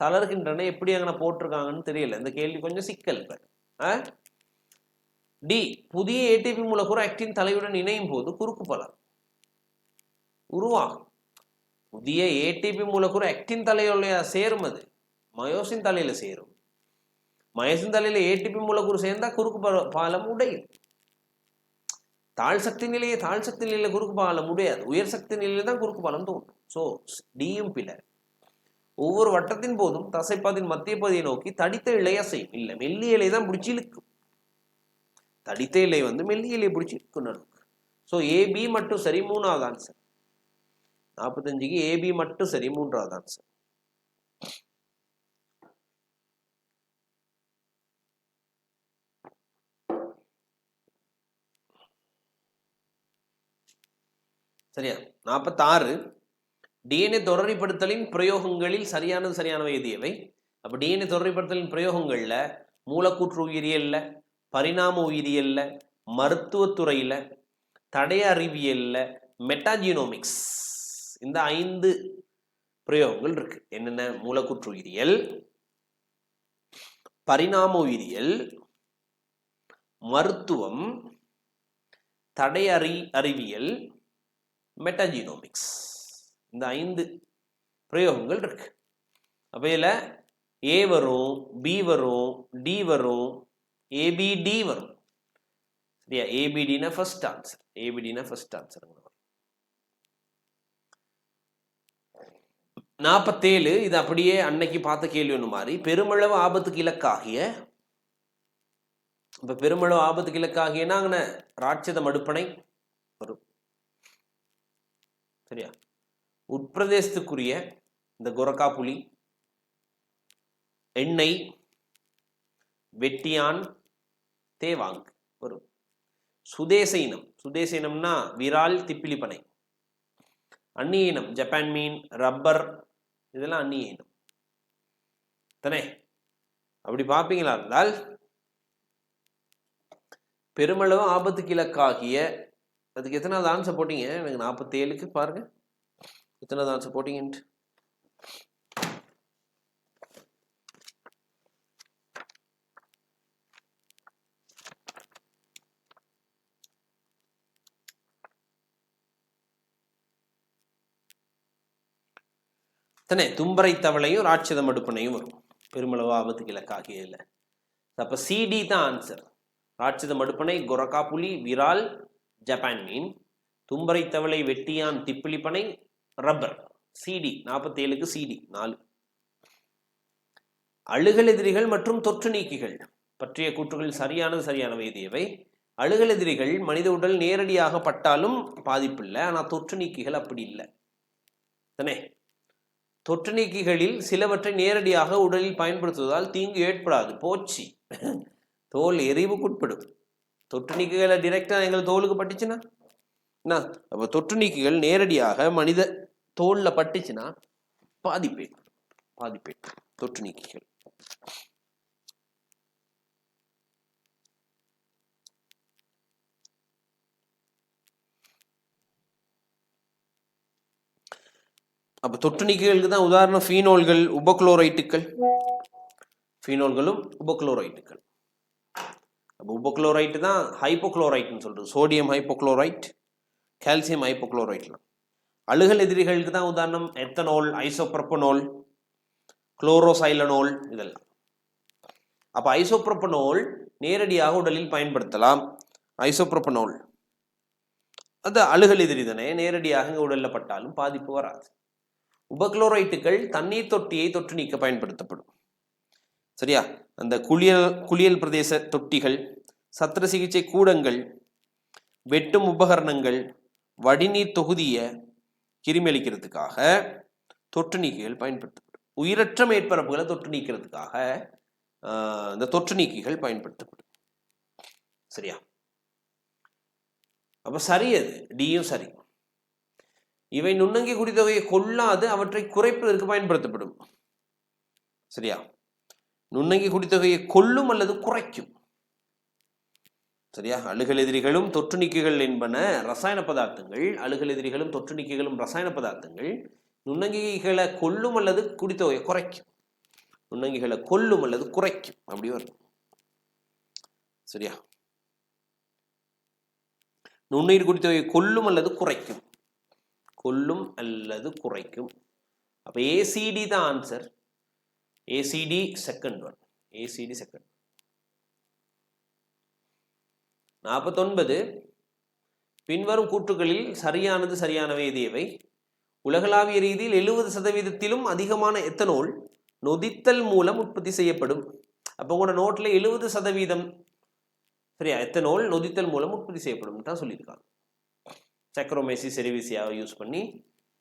தளர்கின்றன எப்படி அங்கே போட்டிருக்காங்கன்னு தெரியல. இந்த கேள்வி கொஞ்சம் சிக்கல். டி, புதிய ஏடிபி மூலக்கூறு ஆக்டின் தலையுடன் இணையும் போது குறுக்கு பலன் உருவாகும். புதிய ஏடிபி மூலக்கூறு ஆக்டின் தலையோட சேரும், அது மயோசின் தலையில சேரும். மயோசின் தலையில ஏடிபி மூலக்கூறு சேர்ந்தா குறுக்கு பாலம் உடையும். தாழ் சக்தி நிலையில குறுக்கு பாலம் முடியாது. உயர் சக்தி நிலையில தான் குறுக்கு பாலம் தோன்றும். ஸோ டியும் பிழை. ஒவ்வொரு வட்டத்தின் போதும் தசைப்பாத்தின் மத்திய பகுதியை நோக்கி தடித்த இலை அசையும். இல்லை, மெல்லிய இலை தான் பிடிச்சி இழுக்கும். தடித்த இலை வந்து மெல்லிய இலையை பிடிச்சி இழுக்கும். ஸோ ஏபி மட்டும் சரி, 3வது ஆன்சர். 45க்கு ஏபி மட்டும் சரி, 3வது ஆன்சர். சரியா? 46 டிஎன்ஏ தொடர்படுத்தலின் பிரயோகங்களில் சரியானவை எதியவை? அப்ப டிஎன்ஏ தொடர்படுத்தலின் பிரயோகங்கள்ல மூலக்கூற்று உயிரியல்ல, பரிணாம உயிரியல்ல, மருத்துவத்துறையில, தடய அறிவியல்ல, மெட்டாஜீனோமிக்ஸ், இந்த 5 பிரயோகங்கள் இருக்கு. என்னென்ன? மூலக்கூற்று உயிரியல், பரிணாம உயிரியல், மருத்துவம், தடய அறிவியல், மெட்டாஜீனோமிக்ஸ், இந்த 5 பிரயோகங்கள் இருக்கு. அப்ப இதுல ஏ வரும், பி வரும், டி வரும், ஏபிடி வரும். சரியா? ஏபிடினா ஃபர்ஸ்ட் ஆன்சர். ஏபிடினா ஃபர்ஸ்ட் ஆன்சர். 47 இது அப்படியே அன்னைக்கு பார்த்த கேள்வி ஒன்று மாதிரி. பெருமளவு ஆபத்துக்கு இலக்காகிய, இப்ப பெருமளவு ஆபத்துக்கு இலக்காகியனா அங்கே ராட்சத மடுப்பனை வரும். சரியா? உட்பிரதேசத்துக்குரிய இந்த கொரக்கா புலி, எண்ணெய், வெட்டியான், தேவாங் வரும். சுதேச இனம். சுதேச இனம்னா விரால், திப்பிலிப்பனை. அந்நிய இனம் ஜப்பான் மீன், ரப்பர், இதெல்லாம் அந்நிய இனம் தானே. அப்படி பார்ப்பீங்களா இருந்தால் பெருமளவு ஆபத்துக்கு இலக்காகிய, அதுக்கு எத்தனாவது ஆன்சர் போட்டீங்க? எனக்கு 47க்கு பாருங்க எத்தனாவது ஆன்சர் போட்டீங்கன்ட்டு. தானே தும்பரை தவளையும் ராட்சத மடுப்பனையும் வரும் பெருமளவு ஆபத்துக்கு இலக்காகிய இல்லை. அப்ப சிடி தான் ஆன்சர். ராட்சத மடுப்பனை, கொரக்கா புலி, விரால், ஜப்பான் மீன், தும்பரை தவளை, வெட்டியான், திப்பிலிப்பனை, ரப்பர். சிடி 47க்கு சிடி 4. அழுகல் எதிரிகள் மற்றும் தொற்று நீக்கிகள் பற்றிய கூற்றுகள் சரியானவை எவை? அழுகல் எதிரிகள் மனித உடல் நேரடியாக பட்டாலும் பாதிப்பில்லை, ஆனால் தொற்று நீக்கிகள் அப்படி இல்லை தானே. தொற்று நீக்கிகளில் சிலவற்றை நேரடியாக உடலில் பயன்படுத்துவதால் தீங்கு ஏற்படாது, போச்சு, தோல் எரிவுக்குட்படும். தொற்று நீக்கிகளை டிரெக்டா எங்கள் தோலுக்கு பட்டுச்சுன்னா என்ன? அப்ப தொற்று நீக்கிகள் நேரடியாக மனித தோல்ல பட்டுச்சுன்னா பாதிப்பே தொற்று நீக்கிகள். அப்ப தொற்று நீக்கிகளுக்கு தான் உதாரணம் ஃபீனோல்கள், உபக்ளோரைட்டுகள். ஃபீனோல்களும் உபக்ளோரைட்டுகள். அப்போ உபக்ளோரைட்டு தான் ஹைப்போக்ளோரைட்னு சொல்றது. சோடியம் ஹைப்போக்ளோரைட், கால்சியம் ஹைப்போக்ளோரைட்லாம். அழுகல் எதிரிகளுக்கு தான் உதாரணம் எத்தனால், ஐசோப்ரோபனோல், குளோரோசைலனோல் இதெல்லாம். அப்ப ஐசோப்ரோபனோல் நேரடியாக உடலில் பயன்படுத்தலாம். ஐசோப்ரோபனோல் அது அழுகல் எதிரி தானே, நேரடியாக உடல்ல பட்டாலும் பாதிப்பு வராது. உபக்ளோரைட்டுகள் தண்ணீர் தொட்டியை தொற்று நீக்க பயன்படுத்தப்படும். சரியா? அந்த குளியல் பிரதேச தொட்டிகள், சத்திர சிகிச்சை கூடங்கள், வெட்டும் உபகரணங்கள், வடிநீர் தொகுதியை கிருமியளிக்கிறதுக்காக தொற்று நீக்கிகள் பயன்படுத்தப்படும். உயிரற்ற மேற்பரப்புகளை தொற்று நீக்கிறதுக்காக இந்த தொற்று நீக்கிகள் பயன்படுத்தப்படும். சரியா? அப்ப சரி, அது டியும் சரி. இவை நுண்ணங்கி குடித்தொகையை கொள்ளாது, அவற்றை குறைப்பதற்கு பயன்படுத்தப்படும். சரியா? நுண்ணங்கி குடித்தொகையை கொல்லும் அல்லது குறைக்கும். சரியா? அழுகல் எதிரிகளும் தொற்று நீக்கிகள் என்பன ரசாயன பதார்த்தங்கள். அழுகல் எதிரிகளும் தொற்று நீக்கிகளும் ரசாயன பதார்த்தங்கள். நுண்ணங்கிகளை கொல்லும் அல்லது குடித்தொகையை குறைக்கும். நுண்ணங்கிகளை கொல்லும் அல்லது குறைக்கும், அப்படி வரும். சரியா? நுண்ணுயிர் குடித்தொகையை கொல்லும் அல்லது குறைக்கும். கொல்லும் அல்லது குறைக்கும். அப்ப ஏசிடி தான் answer. ACD second one. ACD second. 49 பின்வரும் கூற்றுகளில் சரியானவை எவை? உலகளாவிய ரீதியில் 70% அதிகமான எத்தனால் நொதித்தல் மூலம் உற்பத்தி செய்யப்படும். அப்ப உங்களோட நோட்ல 70% சரியா எத்தனால் நொதித்தல் மூலம் உற்பத்தி செய்யப்படும் தான் சொல்லியிருக்காங்க. சக்கரோமைசிஸ் செரிவிசியாவை யூஸ் பண்ணி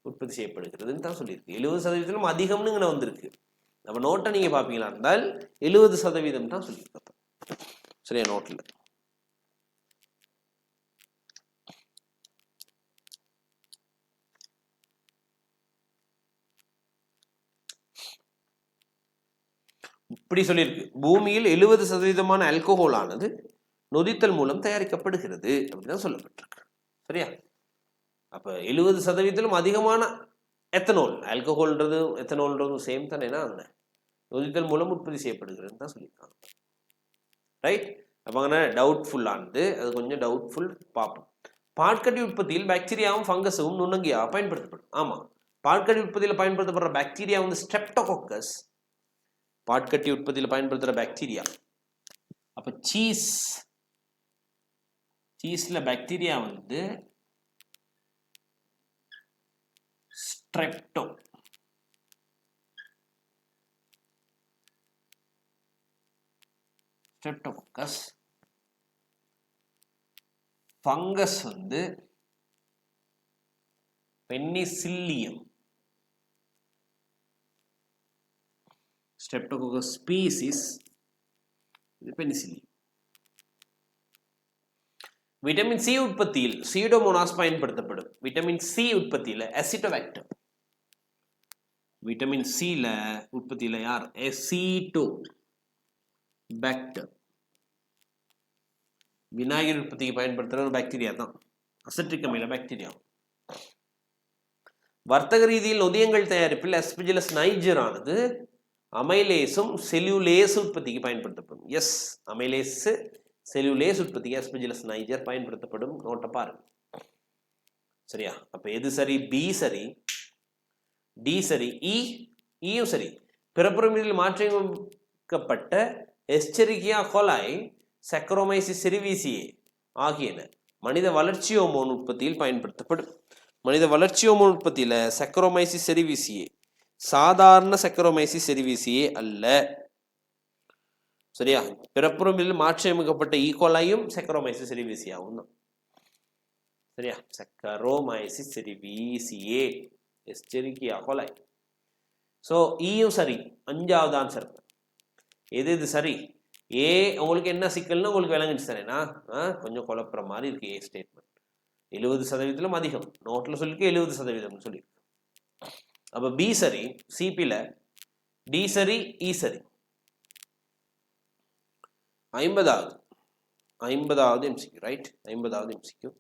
உற்பத்தி செய்யப்படுகிறதுன்னு தான் சொல்லியிருக்கு. 70% அதிகம்னு வந்திருக்கு. நம்ம நோட்டை நீங்க பாப்பீங்களா இருந்தால் 70% தான் சொல்லியிருக்க. சரியா? நோட்ல இப்படி சொல்லியிருக்கு. பூமியில் 70% ஆல்கஹால் ஆனது நொதித்தல் மூலம் தயாரிக்கப்படுகிறது அப்படிதான் சொல்லப்பட்டிருக்கு. சரியா? அப்ப 70% அதிகமான எத்தனால், ஆல்கஹால்ன்றது எத்தனால்ன்றதும் சேம் தானே, நொதித்தல் மூலம் உற்பத்தி செய்யப்படுகிறது தான் சொல்லியிருக்காங்க. ரைட்? அப்ப டவுட்ஃபுல்லானது, அது கொஞ்சம் டவுட்ஃபுல் பார்ப்போம். பாட்கட்டி உற்பத்தியில் பாக்டீரியாவும் ஃபங்கஸும் நுண்ணங்கியாக பயன்படுத்தப்படும். ஆமா, பாட்கட்டி உற்பத்தியில் பயன்படுத்தப்படுற பாக்டீரியா ஸ்ட்ரெப்டோகோக்கஸ். பாட்கட்டி உற்பத்தியில் பயன்படுத்துற பாக்டீரியா. அப்ப சீஸ்ல bacteria Streptococcus. Fungus பெனிசில்லியம். Streptococcus species, இது பெனிசில்லியம். விட்டமின் சி உற்பத்தியில் சீடோமோனாஸ் பயன்படுத்தப்படும். விட்டமின் சி உற்பத்தியில் அசிட்டோபாக்டர். விட்டமின் சில உற்பத்தியில் யார்? அசிட்டோபாக்டர். விநாயகர் உற்பத்திக்கு பயன்படுத்துகிற ஒரு பாக்டீரியா தான் அசிட்ரிக் அமில பாக்டீரியா. வர்த்தக ரீதியில் நொதியங்கள் தயாரிப்பில் அஸ்பெர்ஜிலஸ் நைஜர் ஆனது அமைலேஸும் செல்லுலேஸ் உற்பத்திக்கு பயன்படுத்தப்படும். எஸ், அமைலேஸ் செல்லுலேஸ் உற்பத்திக்கு அஸ்பெர்ஜிலஸ் நைஜர் பயன்படுத்தப்படும். நோட்டை பாருங்க. சரியா? அப்ப எது சரி? பி சரி, டி சரி, இயும் சரி. பிறப்புரிமையில் மாற்றியமைக்கப்பட்ட எஸ்செரிச்சியா கோலாய், சக்கரோமைசிஸ் செரிவிசியே ஆகியன மனித வளர்ச்சி ஹோமோன் உற்பத்தியில் பயன்படுத்தப்படும். மனித வளர்ச்சி ஹோமோன் உற்பத்தியில் சக்கரோமைசிஸ் செரிவிசியே சாதாரண சக்கரோமைசிஸ் செரிவிசியே அல்ல. சரியா? பிறப்புரிமையில் மாற்றியமைக்கப்பட்ட ஈகோலாயும் சக்கரோமைசிஸ் செரிவிசியாவும் தான். சரியா? சக்கரோமைசிஸ் செரிவிசியே எஸ்செரிச்சியா கோலாய். ஸோ ஈயும் சரி. அஞ்சாவது ஆன்சர் எது சரி? ஏ. உங்களுக்கு என்ன சிக்கல்னு உங்களுக்கு விளங்கிட்டு சரிண்ணா? கொஞ்சம் குழப்புற மாதிரி இருக்கு ஏ ஸ்டேட்மெண்ட். 70% அதிகம். நோட்டில் சொல்லிருக்கு 70% சொல்லியிருக்கு. அப்போ பி சரி, சிபியில் டி சரி, இ சரி. 50வது எம்சிக்யூ. ரைட்? 50வது எம்சிக்யூ.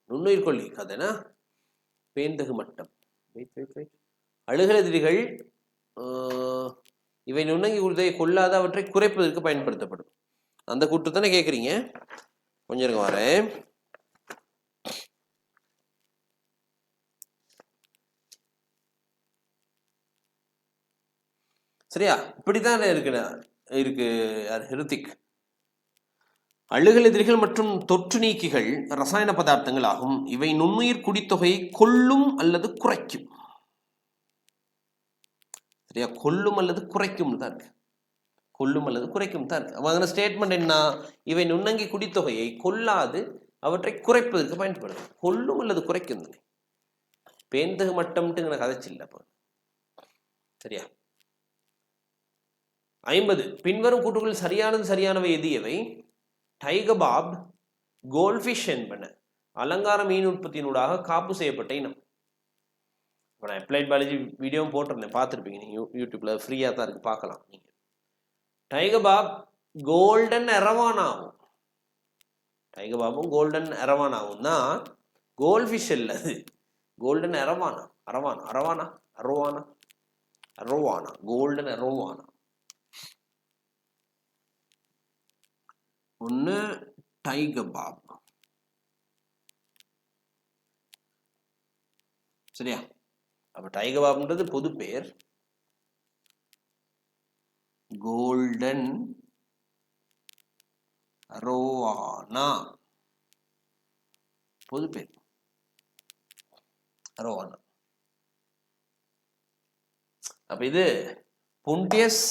நுண்ணுயிர் கொல்லி கதைனா பேந்தகு மட்டம். அழுகலதிரிகள் இவை நுண்ணங்கி குருதையை கொள்ளாத அவற்றை குறைப்பதற்கு பயன்படுத்தப்படும். அந்த கூட்டு தானே கேட்குறீங்க? கொஞ்சம் இருங்க வரேன். சரியா? இப்படித்தான் இருக்கு ஹிருத்திக். அழுகல் எதிரிகள் மற்றும் தொற்று நீக்கிகள் ரசாயன பதார்த்தங்கள் ஆகும். இவை நுண்ணுயிர் குடித்தொகையை கொல்லும் அல்லது குறைக்கும். சரியா? கொல்லும் அல்லது குறைக்கும் தான் இருக்கு. கொல்லும் அல்லது குறைக்கும் தான் இருக்கு. அவங்க ஸ்டேட்மெண்ட் என்ன? இவை நுண்ணங்கி குடித்தொகையை கொல்லாது அவற்றை குறைப்பதற்கு பயன்படுது. கொல்லும் அல்லது குறைக்கும் தானே. பேந்தகு மட்டம்ட்டு கதைச்சு இல்லை. சரியா? 50. பின்வரும் கூட்டுகள் சரியானவை எது எவை? டைகர் பாப், கோல்ட்ஃபிஷ் என்பன அலங்கார மீன் உற்பத்தியினூடாக காப்பு செய்யப்பட்ட இனம். இப்போ நான் அப்ளைட் பயாலஜி வீடியோவும் போட்டிருந்தேன், பார்த்துருப்பீங்க நீங்கள் யூடியூப்ல. ஃப்ரீயாக தான் இருக்கு, பார்க்கலாம் நீங்கள். டைகர் பாப் கோல்டன் அரவானாகும். டைகர் பாபும் கோல்டன் அரவானாகும் தான். கோல்ட்ஃபிஷ் இல்லை, அது golden arowana. Arowana golden arowana. ஒன்று டைகர் பாப். சரியா? அப்ப டைகர் பாப்ன்றது பொது பெயர். கோல்டன் அரோவானா பொது பெயர். அரோவானா. அப்ப இது புண்டியஸ்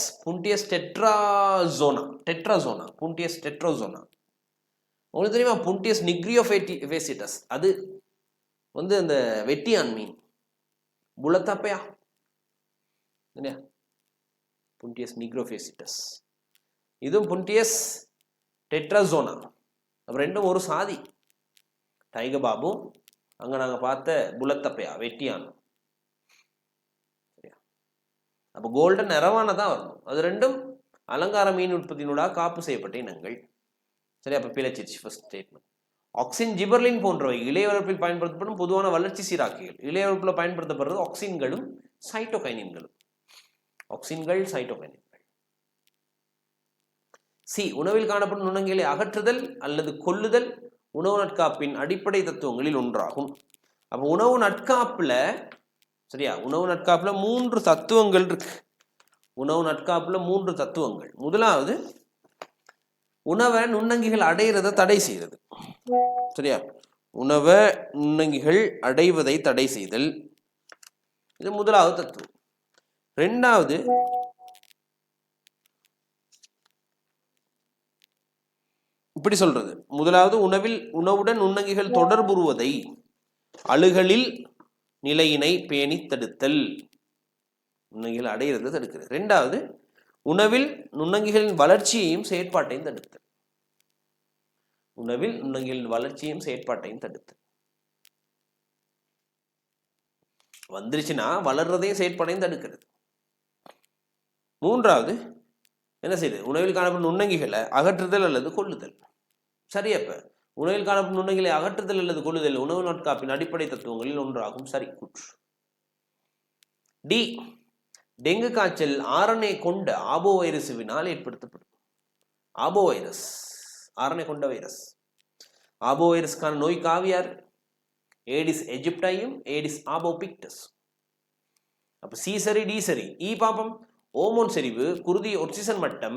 டெட்ராசோனா. புண்டியஸ் டெட்ராசோனா. உங்களுக்கு தெரியுமா? புண்டியஸ் நிக்ரியோஃபேசிட்டஸ் அது வந்து அந்த வெட்டியான் மீன். புலத்தாப்பையா இல்லையா? புண்டியஸ் நிக்ரோஃபேசிட்டஸ். இதுவும் புண்டியஸ் டெட்ராசோனா. அப்ப ரெண்டும் ஒரு சாதி. டைகர் பாபும் அங்க நாங்க பார்த்த புலத்தப்பையா வெட்டியான். அப்போ கோல்டன் அரவானா தான் வரணும். அது ரெண்டும் அலங்கார மீன் உற்பத்தியினூடாக காப்பு செய்யப்பட்ட இனங்கள். சரி, அப்போ பிழைச்சிருச்சு ஃபர்ஸ்ட் ஸ்டேட்மெண்ட். ஆக்சின், ஜிபர்லின் போன்றவை இளையவரப்பில் பயன்படுத்தப்படும் பொதுவான வளர்ச்சி சீராக்கிகள். இளையவரப்பில் பயன்படுத்தப்படுறது ஆக்சின்களும் சைட்டோகைனின்களும். ஆக்சின்கள், சைட்டோகைனின்கள். சி. உணவில் காணப்படும் நுண்ணங்கிகளை அகற்றுதல் அல்லது கொல்லுதல் உணவு நட்காப்பின் அடிப்படை தத்துவங்களில் ஒன்றாகும். அப்போ உணவு நட்காப்புல, சரியா, உணவு நட்காப்புல 3 தத்துவங்கள் இருக்கு. உணவு நட்காப்புல 3 தத்துவங்கள். முதலாவது, உணவை நுண்ணங்கிகள் அடைகிறத தடை செய்யறது. சரியா? உணவை நுண்ணங்கிகள் அடைவதை தடை செய்தல், இது முதலாவது தத்துவம். 2வது, இப்படி சொல்றது. முதலாவது உணவுடன் நுண்ணங்கிகள் தொடர்புறுவதை அழுகலில் நிலையினை பேணி தடுத்தல், நுண்ணங்கிகள் அடையிறது தடுக்கிறது. இரண்டாவது உணவில் நுண்ணங்கிகளின் வளர்ச்சியையும் செயற்பாட்டையும் தடுத்தல், உணவில் நுண்ணங்கிகளின் வளர்ச்சியையும் செயற்பாட்டையும் தடுத்தல். வந்துருச்சுன்னா வளர்றதையும் செயற்பாடையும் தடுக்கிறது. மூன்றாவது என்ன செய்யுது, உணவில் காணப்படும் நுண்ணங்கிகளை அகற்றுதல் அல்லது கொள்ளுதல். சரியப்ப உணவில் காணப்படும் நுண்ணங்கிகளை அகற்றுதல் அல்லது கொள்ளுதல் உணவு நாட்காப்பின் அடிப்படை தத்துவங்களில் ஒன்றாகும். சரி, கூற்று. டி, டெங்கு காய்ச்சல் RNA கொண்ட ஆபோ வைரஸுவினால் ஏற்படுத்தப்படும். ஆபோ வைரஸ் RNA கொண்ட வைரஸ். ஆபோ வைரஸ்க்கான நோய் காவியார் ஏடிஸ் எஜிப்டையும் ஏடிஸ் ஆபோபிக்டஸ். அப்ப சி சரி, டி சரி. இ பாப்பம். ஓமோன் செறிவு, குருதி ஒட்சிசன் மட்டம்,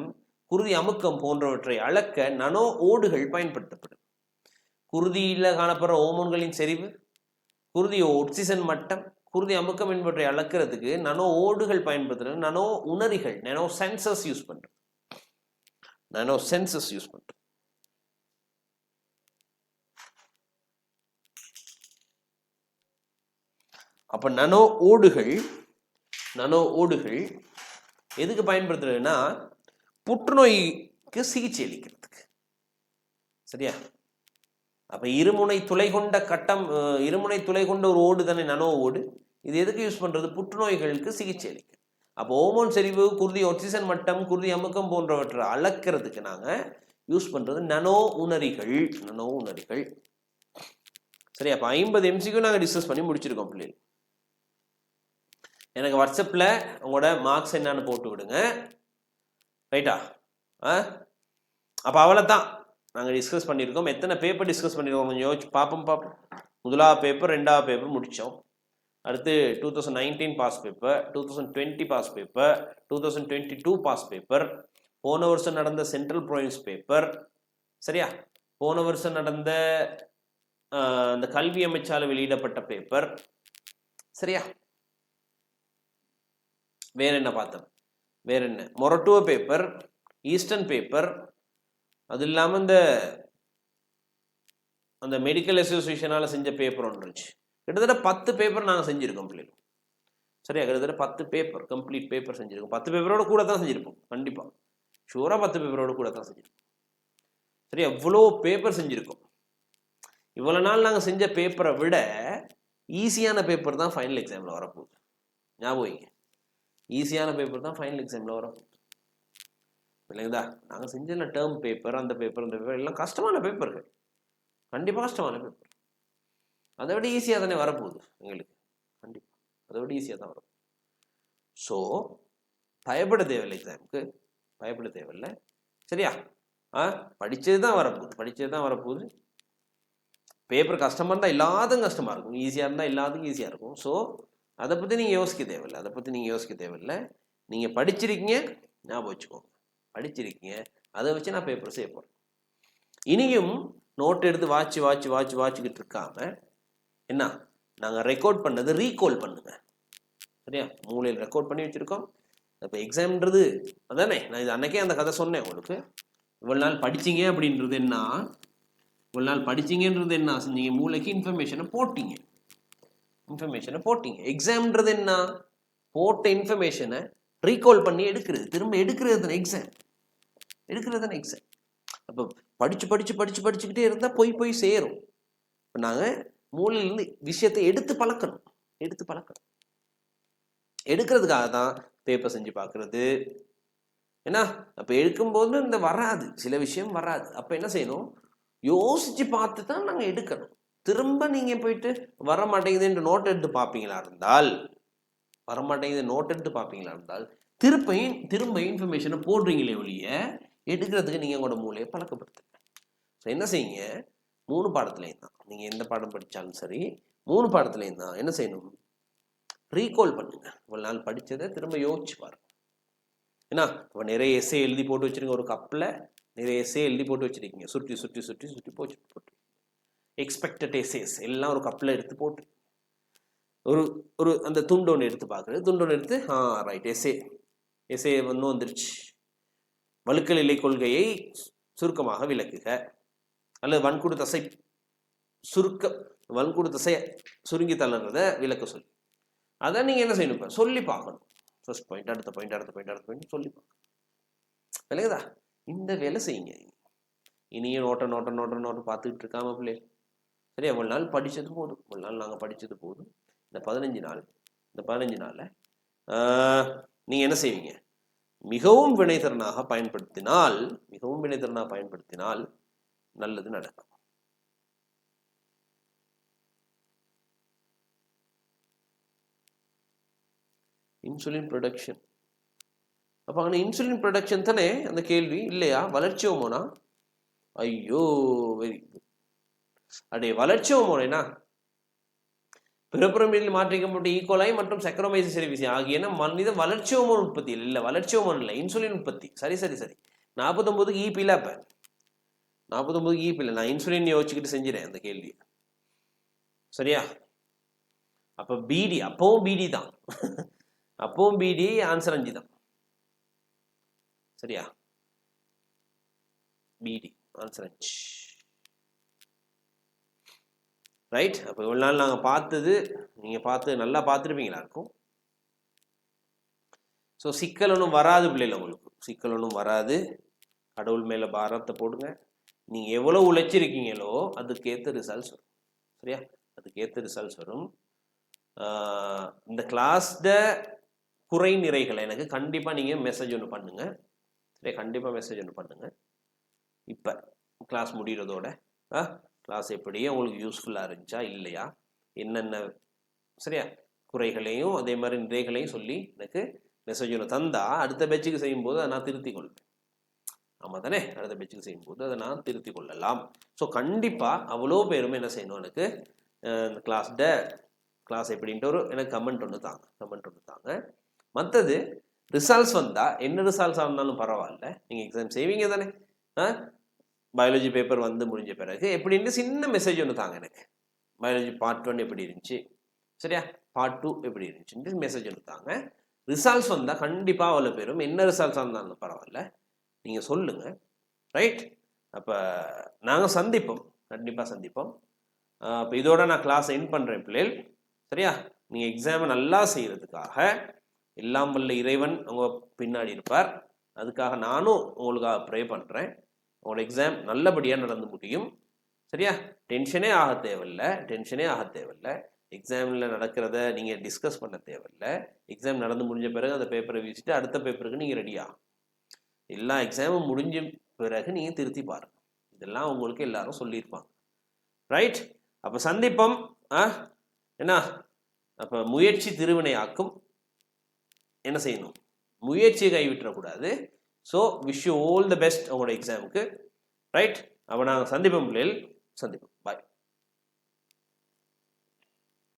குருதி அமுக்கம் போன்றவற்றை அளக்க நனோ ஓடுகள் பயன்படுத்தப்படும். குருதியில் காணப்படுற ஓமோன்களின் செறிவு, குருதி ஒட்சிசன் மட்டம், குருதி அமுக்கம் என்பவற்றை அளக்கிறதுக்கு நனோ ஓடுகள் பயன்படுத்துறது. நனோ உணரிகள், நானோ சென்சர்ஸ் யூஸ் பண்றது. நானோ சென்சர்ஸ் யூஸ் பண்றது. அப்ப நனோ ஓடுகள் எதுக்கு பயன்படுத்துறதுன்னா புற்றுநோய்க்கு சிகிச்சை அளிக்கிறதுக்கு. சரியா? அப்ப இருமுனை துளை கொண்ட ஒரு ஓடு தானே நனோ ஓடு. இது எதுக்கு யூஸ் பண்றது? புற்றுநோய்களுக்கு சிகிச்சை அளிக்க. அப்போ ஓமோன் செறிவு, குருதி ஆக்சிஜன் மட்டம், குருதி அமுக்கம் போன்றவற்றை அளக்கிறதுக்கு நாங்க யூஸ் பண்றது நனோ உணரிகள். சரி, அப்ப 50 MCQ நாங்க டிஸ்கஸ் பண்ணி முடிச்சிருக்கோம் பிள்ளைகள். எனக்கு வாட்ஸ்அப்பில் உங்களோட மார்க்ஸ் என்னன்னு போட்டு விடுங்க. ரைட்டா? அப்போ அவ்வளோதான் நாங்கள் டிஸ்கஸ் பண்ணியிருக்கோம். எத்தனை பேப்பர் டிஸ்கஸ் பண்ணியிருக்கோம் கொஞ்சம் யோசிச்சு பார்ப்போம். முதலாவது பேப்பர், ரெண்டாவது பேப்பர் முடித்தோம். அடுத்து 2019 past paper, 2020 past paper, 2022 past paper, போன வருஷம் நடந்த சென்ட்ரல் ப்ராவின்ஸ் பேப்பர். சரியா? போன வருஷம் நடந்த அந்த கல்வி அமைச்சால் வெளியிடப்பட்ட பேப்பர். சரியா? வேற என்ன பார்த்தோம்? வேற என்ன? மொரட்டுவ பேப்பர், ஈஸ்டர்ன் பேப்பர், அது இல்லாமல் அந்த மெடிக்கல் அசோசியேஷனால செஞ்ச பேப்பர் ஒன்று இருந்துச்சு. கிட்டத்தட்ட 10 பேப்பர் நாங்கள் செஞ்சுருக்கோம் பிள்ளைகள். சரியா? கிட்டத்தட்ட 10 பேப்பர், கம்ப்ளீட் பேப்பர் செஞ்சுருக்கோம். 10 பேப்பரோட கூட தான் செஞ்சுருப்போம். கண்டிப்பாக ஷூராக 10 பேப்பரோட கூட தான் செஞ்சுருக்கோம். சரியா? எவ்வளோ பேப்பர் செஞ்சுருக்கோம். இவ்வளோ நாள் நாங்கள் செஞ்ச பேப்பரை விட ஈஸியான பேப்பர் தான் ஃபைனல் எக்ஸாமில் வரப்போகுது. ஞாபகம் வைங்க, ஈஸியான பேப்பர் தான் ஃபைனல் எக்ஸாமில் வரப்போகுது. இல்லைங்களா? நாங்கள் செஞ்ச டேர்ம் பேப்பர், அந்த பேப்பர் எல்லாம் கஷ்டமான பேப்பர்கள். கண்டிப்பாக கஷ்டமான பேப்பர். அதை விட ஈஸியாக தானே வரப்போகுது எங்களுக்கு. கண்டிப்பாக அதை விட ஈஸியாக தான் வரும். ஸோ பயப்பட தேவையில்லை, எக்ஸாமுக்கு பயப்பட தேவையில்லை. சரியா? படித்தது தான் வரப்போகுது. பேப்பர் கஷ்டமாக இருந்தால் எல்லாத்துக்கும் கஷ்டமாக இருக்கும், ஈஸியாக இருந்தால் எல்லாத்துக்கும் ஈஸியாக இருக்கும். ஸோ அதை பற்றி நீங்கள் யோசிக்க தேவையில்லை. நீங்கள் படிச்சிருக்கீங்க, ஞாபகம் வச்சுக்கோங்க. படிச்சிருக்கீங்க, அதை வச்சு நான் பேப்பர் செய்ய போகிறேன். இனியும் நோட் எடுத்து வாட்சிக்கிட்டு இருக்காம என்ன, நாங்கள் ரெக்கார்ட் பண்ணது ரீகால் பண்ணுங்க. சரியா? மூளையில் ரெக்கார்ட் பண்ணி வச்சுருக்கோம். இப்போ எக்ஸாம்ன்றது அதானே, நான் இது அன்னைக்கே அந்த கதை சொன்னேன் உங்களுக்கு. இவ்வளோ நாள் படிச்சிங்க அப்படின்றது என்ன, நீங்கள் மூளைக்கு இன்ஃபர்மேஷனை போட்டீங்க. எக்ஸாம்ன்றது என்ன, போட்ட இன்ஃபர்மேஷனை ரீகால் பண்ணி எடுக்கிறது, திரும்ப எடுக்கிறது தானே எக்ஸாம். அப்போ படிச்சுக்கிட்டே இருந்தால் போய் சேரும். இப்போ நாங்கள் மூளையிலேருந்து விஷயத்தை எடுத்து பழக்கணும். எடுக்கிறதுக்காக தான் பேப்பர் செஞ்சு பார்க்கறது. ஏன்னா அப்போ எடுக்கும்போது இந்த வராது, சில விஷயம் வராது. அப்போ என்ன செய்யணும், யோசிச்சு பார்த்து தான் நாங்கள் எடுக்கணும். திரும்ப நீங்கள் போயிட்டு வர மாட்டேங்குதுன்ற நோட் எடுத்து பார்ப்பீங்களா இருந்தால் திரும்ப இன்ஃபர்மேஷனை போடுறீங்களே ஒழிய எடுக்கிறதுக்கு நீங்கள் உங்களோட மூளையை பழக்கப்படுத்துங்க. ஸோ என்ன செய்யுங்க, 3 பாடத்துலையும் தான், நீங்கள் எந்த பாடம் படித்தாலும் சரி 3 பாடத்துலையும் தான் என்ன செய்யணும், ரீகால் பண்ணுங்க. இவ்வளோ நாள் படித்ததை திரும்ப யோசிச்சு பாருங்க. ஏன்னா இப்போ நிறைய எஸ்ஸே எழுதி போட்டு வச்சுருங்க, ஒரு கப்பில் நிறைய எஸ்ஸே எழுதி போட்டு வச்சுருக்கீங்க, சுற்றி போட்டு எக்ஸ்பெக்டட் எஸ்ஸேஸ் எல்லாம் ஒரு கப்பில் எடுத்து போட்டு ஒரு அந்த துண்டு ஒன்று எடுத்து பார்க்குறது, துண்டு ஒன்று எடுத்து ரைட் எஸ்ஸே வந்துருச்சு. வழுக்கல் இலை கொள்கையை சுருக்கமாக விளக்குக, அல்லது வன்கூடு தசை வன்கூடு தசை சுருங்கி தள்ளுறத விளக்க சொல்லி அதை நீங்கள் என்ன செய்யணும்? இப்போ சொல்லி பார்க்கணும். ஃபர்ஸ்ட் பாயிண்ட், அடுத்த பாயிண்ட், அடுத்த பாயிண்ட், அடுத்த பாயிண்ட் சொல்லி பார்க்கணும். விளக்குதா? இந்த வேலை செய்யுங்க. இனியே நோட்டை பார்த்துக்கிட்டு இருக்காம பிள்ளை. சரி, எவ்வளோ நாள் படித்தது போதும், இவ்வளோ நாள் நாங்கள் படித்தது போதும். இந்த 15 நாளில் நீங்கள் என்ன செய்வீங்க? மிகவும் வினைத்திறனாக பயன்படுத்தினால் நல்லது நடக்கும். Insulin production. அப்போ அங்கே இன்சுலின் ப்ரொடக்ஷன் தானே அந்த கேள்வி இல்லையா? வளர்ச்சி ஹோமோனா? ஐயோ, வெரி குட். அடே, வளர்ச்சி ஹோமோனா பிறப்புறமையில் மாற்றிக்கப்பட்ட ஈகோலை மற்றும் சக்கரோமைசிஸ் செரிவிசி ஆகியன மனித வளர்ச்சி ஹோமோன் உற்பத்தி இல்லை, வளர்ச்சி ஹோமோன் இல்லை, இன்சுலின் உற்பத்தி. சரி 49க்கு ஈபியில். அப்போ 49க்கு ஈபியில் நான் இன்சுலின் யோசிச்சுக்கிட்டு செஞ்சிடறேன் அந்த கேள்வி. சரியா? அப்போ பிடி, அப்பவும் பிடி தான். அப்பவும் பிடி, ஆன்சர் 5 தான். சரியா? பிடி ஆன்சர் 5. ரைட். அப்போ இவ்வளோ நாள் நாங்கள் பார்த்தது நீங்கள் நல்லா பார்த்துருப்பீங்களா இருக்கும். ஸோ சிக்கல் ஒன்றும் வராது பிள்ளைகள், உங்களுக்கு சிக்கல் ஒன்றும் வராது. கடவுள் மேலே பாரத்தை போடுங்க. நீங்கள் எவ்வளோ உழைச்சிருக்கீங்களோ அதுக்கேற்ற ரிசல்ட்ஸ் வரும். சரியா? அதுக்கேற்ற ரிசல்ட்ஸ் வரும். இந்த கிளாஸ்ட குறை நிறைகளை எனக்கு கண்டிப்பாக நீங்கள் மெசேஜ் ஒன்று பண்ணுங்கள். சரியா? கண்டிப்பாக மெசேஜ் ஒன்று பண்ணுங்கள். இப்போ கிளாஸ் முடிகிறதோட கிளாஸ் எப்படியே உங்களுக்கு யூஸ்ஃபுல்லாக இருந்துச்சா இல்லையா, என்னென்ன சரியா குறைகளையும் அதே மாதிரி நிறைகளையும் சொல்லி எனக்கு மெசேஜ் ஒன்று தந்தால் அடுத்த பேச்சுக்கு செய்யும்போது அதை நான் திருத்தி கொள்வேன். ஆமாம் தானே? அடுத்த பேச்சுக்கு செய்யும்போது அதை நான் திருத்தி கொள்ளலாம். ஸோ கண்டிப்பாக அவ்வளோ பேருமே என்ன செய்யணும், எனக்கு இந்த கிளாஸ் எப்படின்ட்டு எனக்கு கமெண்ட் ஒன்று தாங்க. மற்றது ரிசல்ட்ஸ் வந்தால் என்ன ரிசல்ட்ஸாக இருந்தாலும் பரவாயில்ல, நீங்கள் எக்ஸாம் செய்வீங்க தானே. பயாலஜி பேப்பர் வந்து முடிஞ்ச பிறகு எப்படின்னு சின்ன மெசேஜ் ஒன்று தாங்க எனக்கு. பயாலஜி பார்ட் 1 எப்படி இருந்துச்சு, சரியா, பார்ட் 2 எப்படி இருந்துச்சுன்னு மெசேஜ் ஒன்று தாங்க. ரிசல்ட்ஸ் வந்தால் கண்டிப்பாக அவ்வளோ பேரும் என்ன ரிசல்ட்ஸாக இருந்தாலும் பரவாயில்ல நீங்கள் சொல்லுங்கள். ரைட். அப்போ நாங்கள் கண்டிப்பாக சந்திப்போம். இப்போ இதோட நான் கிளாஸ் எண்ட் பண்ணுறேன் பிள்ளைகள். சரியா? நீங்கள் எக்ஸாமை நல்லா செய்கிறதுக்காக எல்லாம் வல்ல இறைவன் அவங்க பின்னாடி இருப்பார். அதுக்காக நானும் உங்களுக்காக ப்ரே பண்ணுறேன். உங்களோட எக்ஸாம் நல்லபடியாக நடந்து முடியும். சரியா? டென்ஷனே ஆக தேவையில்லை. எக்ஸாமில் நடக்கிறத நீங்கள் டிஸ்கஸ் பண்ண தேவையில்லை. எக்ஸாம் நடந்து முடிஞ்ச பிறகு அந்த பேப்பரை வீசிட்டு அடுத்த பேப்பருக்கு நீங்கள் ரெடி ஆகும். எல்லா எக்ஸாமும் முடிஞ்ச பிறகு நீங்கள் திருத்தி பாருங்கள். இதெல்லாம் உங்களுக்கு எல்லாரும் சொல்லியிருப்பாங்க. ரைட். அப்போ சந்திப்போம். என்ன? அப்போ முயற்சி திருவினையாக்கும். என்ன செய்யணும்? முயற்சியை கைவிட்டுறக்கூடாது. So wish you all the best உங்களோட எக்ஸாமுக்கு. ரைட். அப்போ நாங்கள் சந்திப்போம் பிள்ளைகள், சந்திப்போம். பாய்.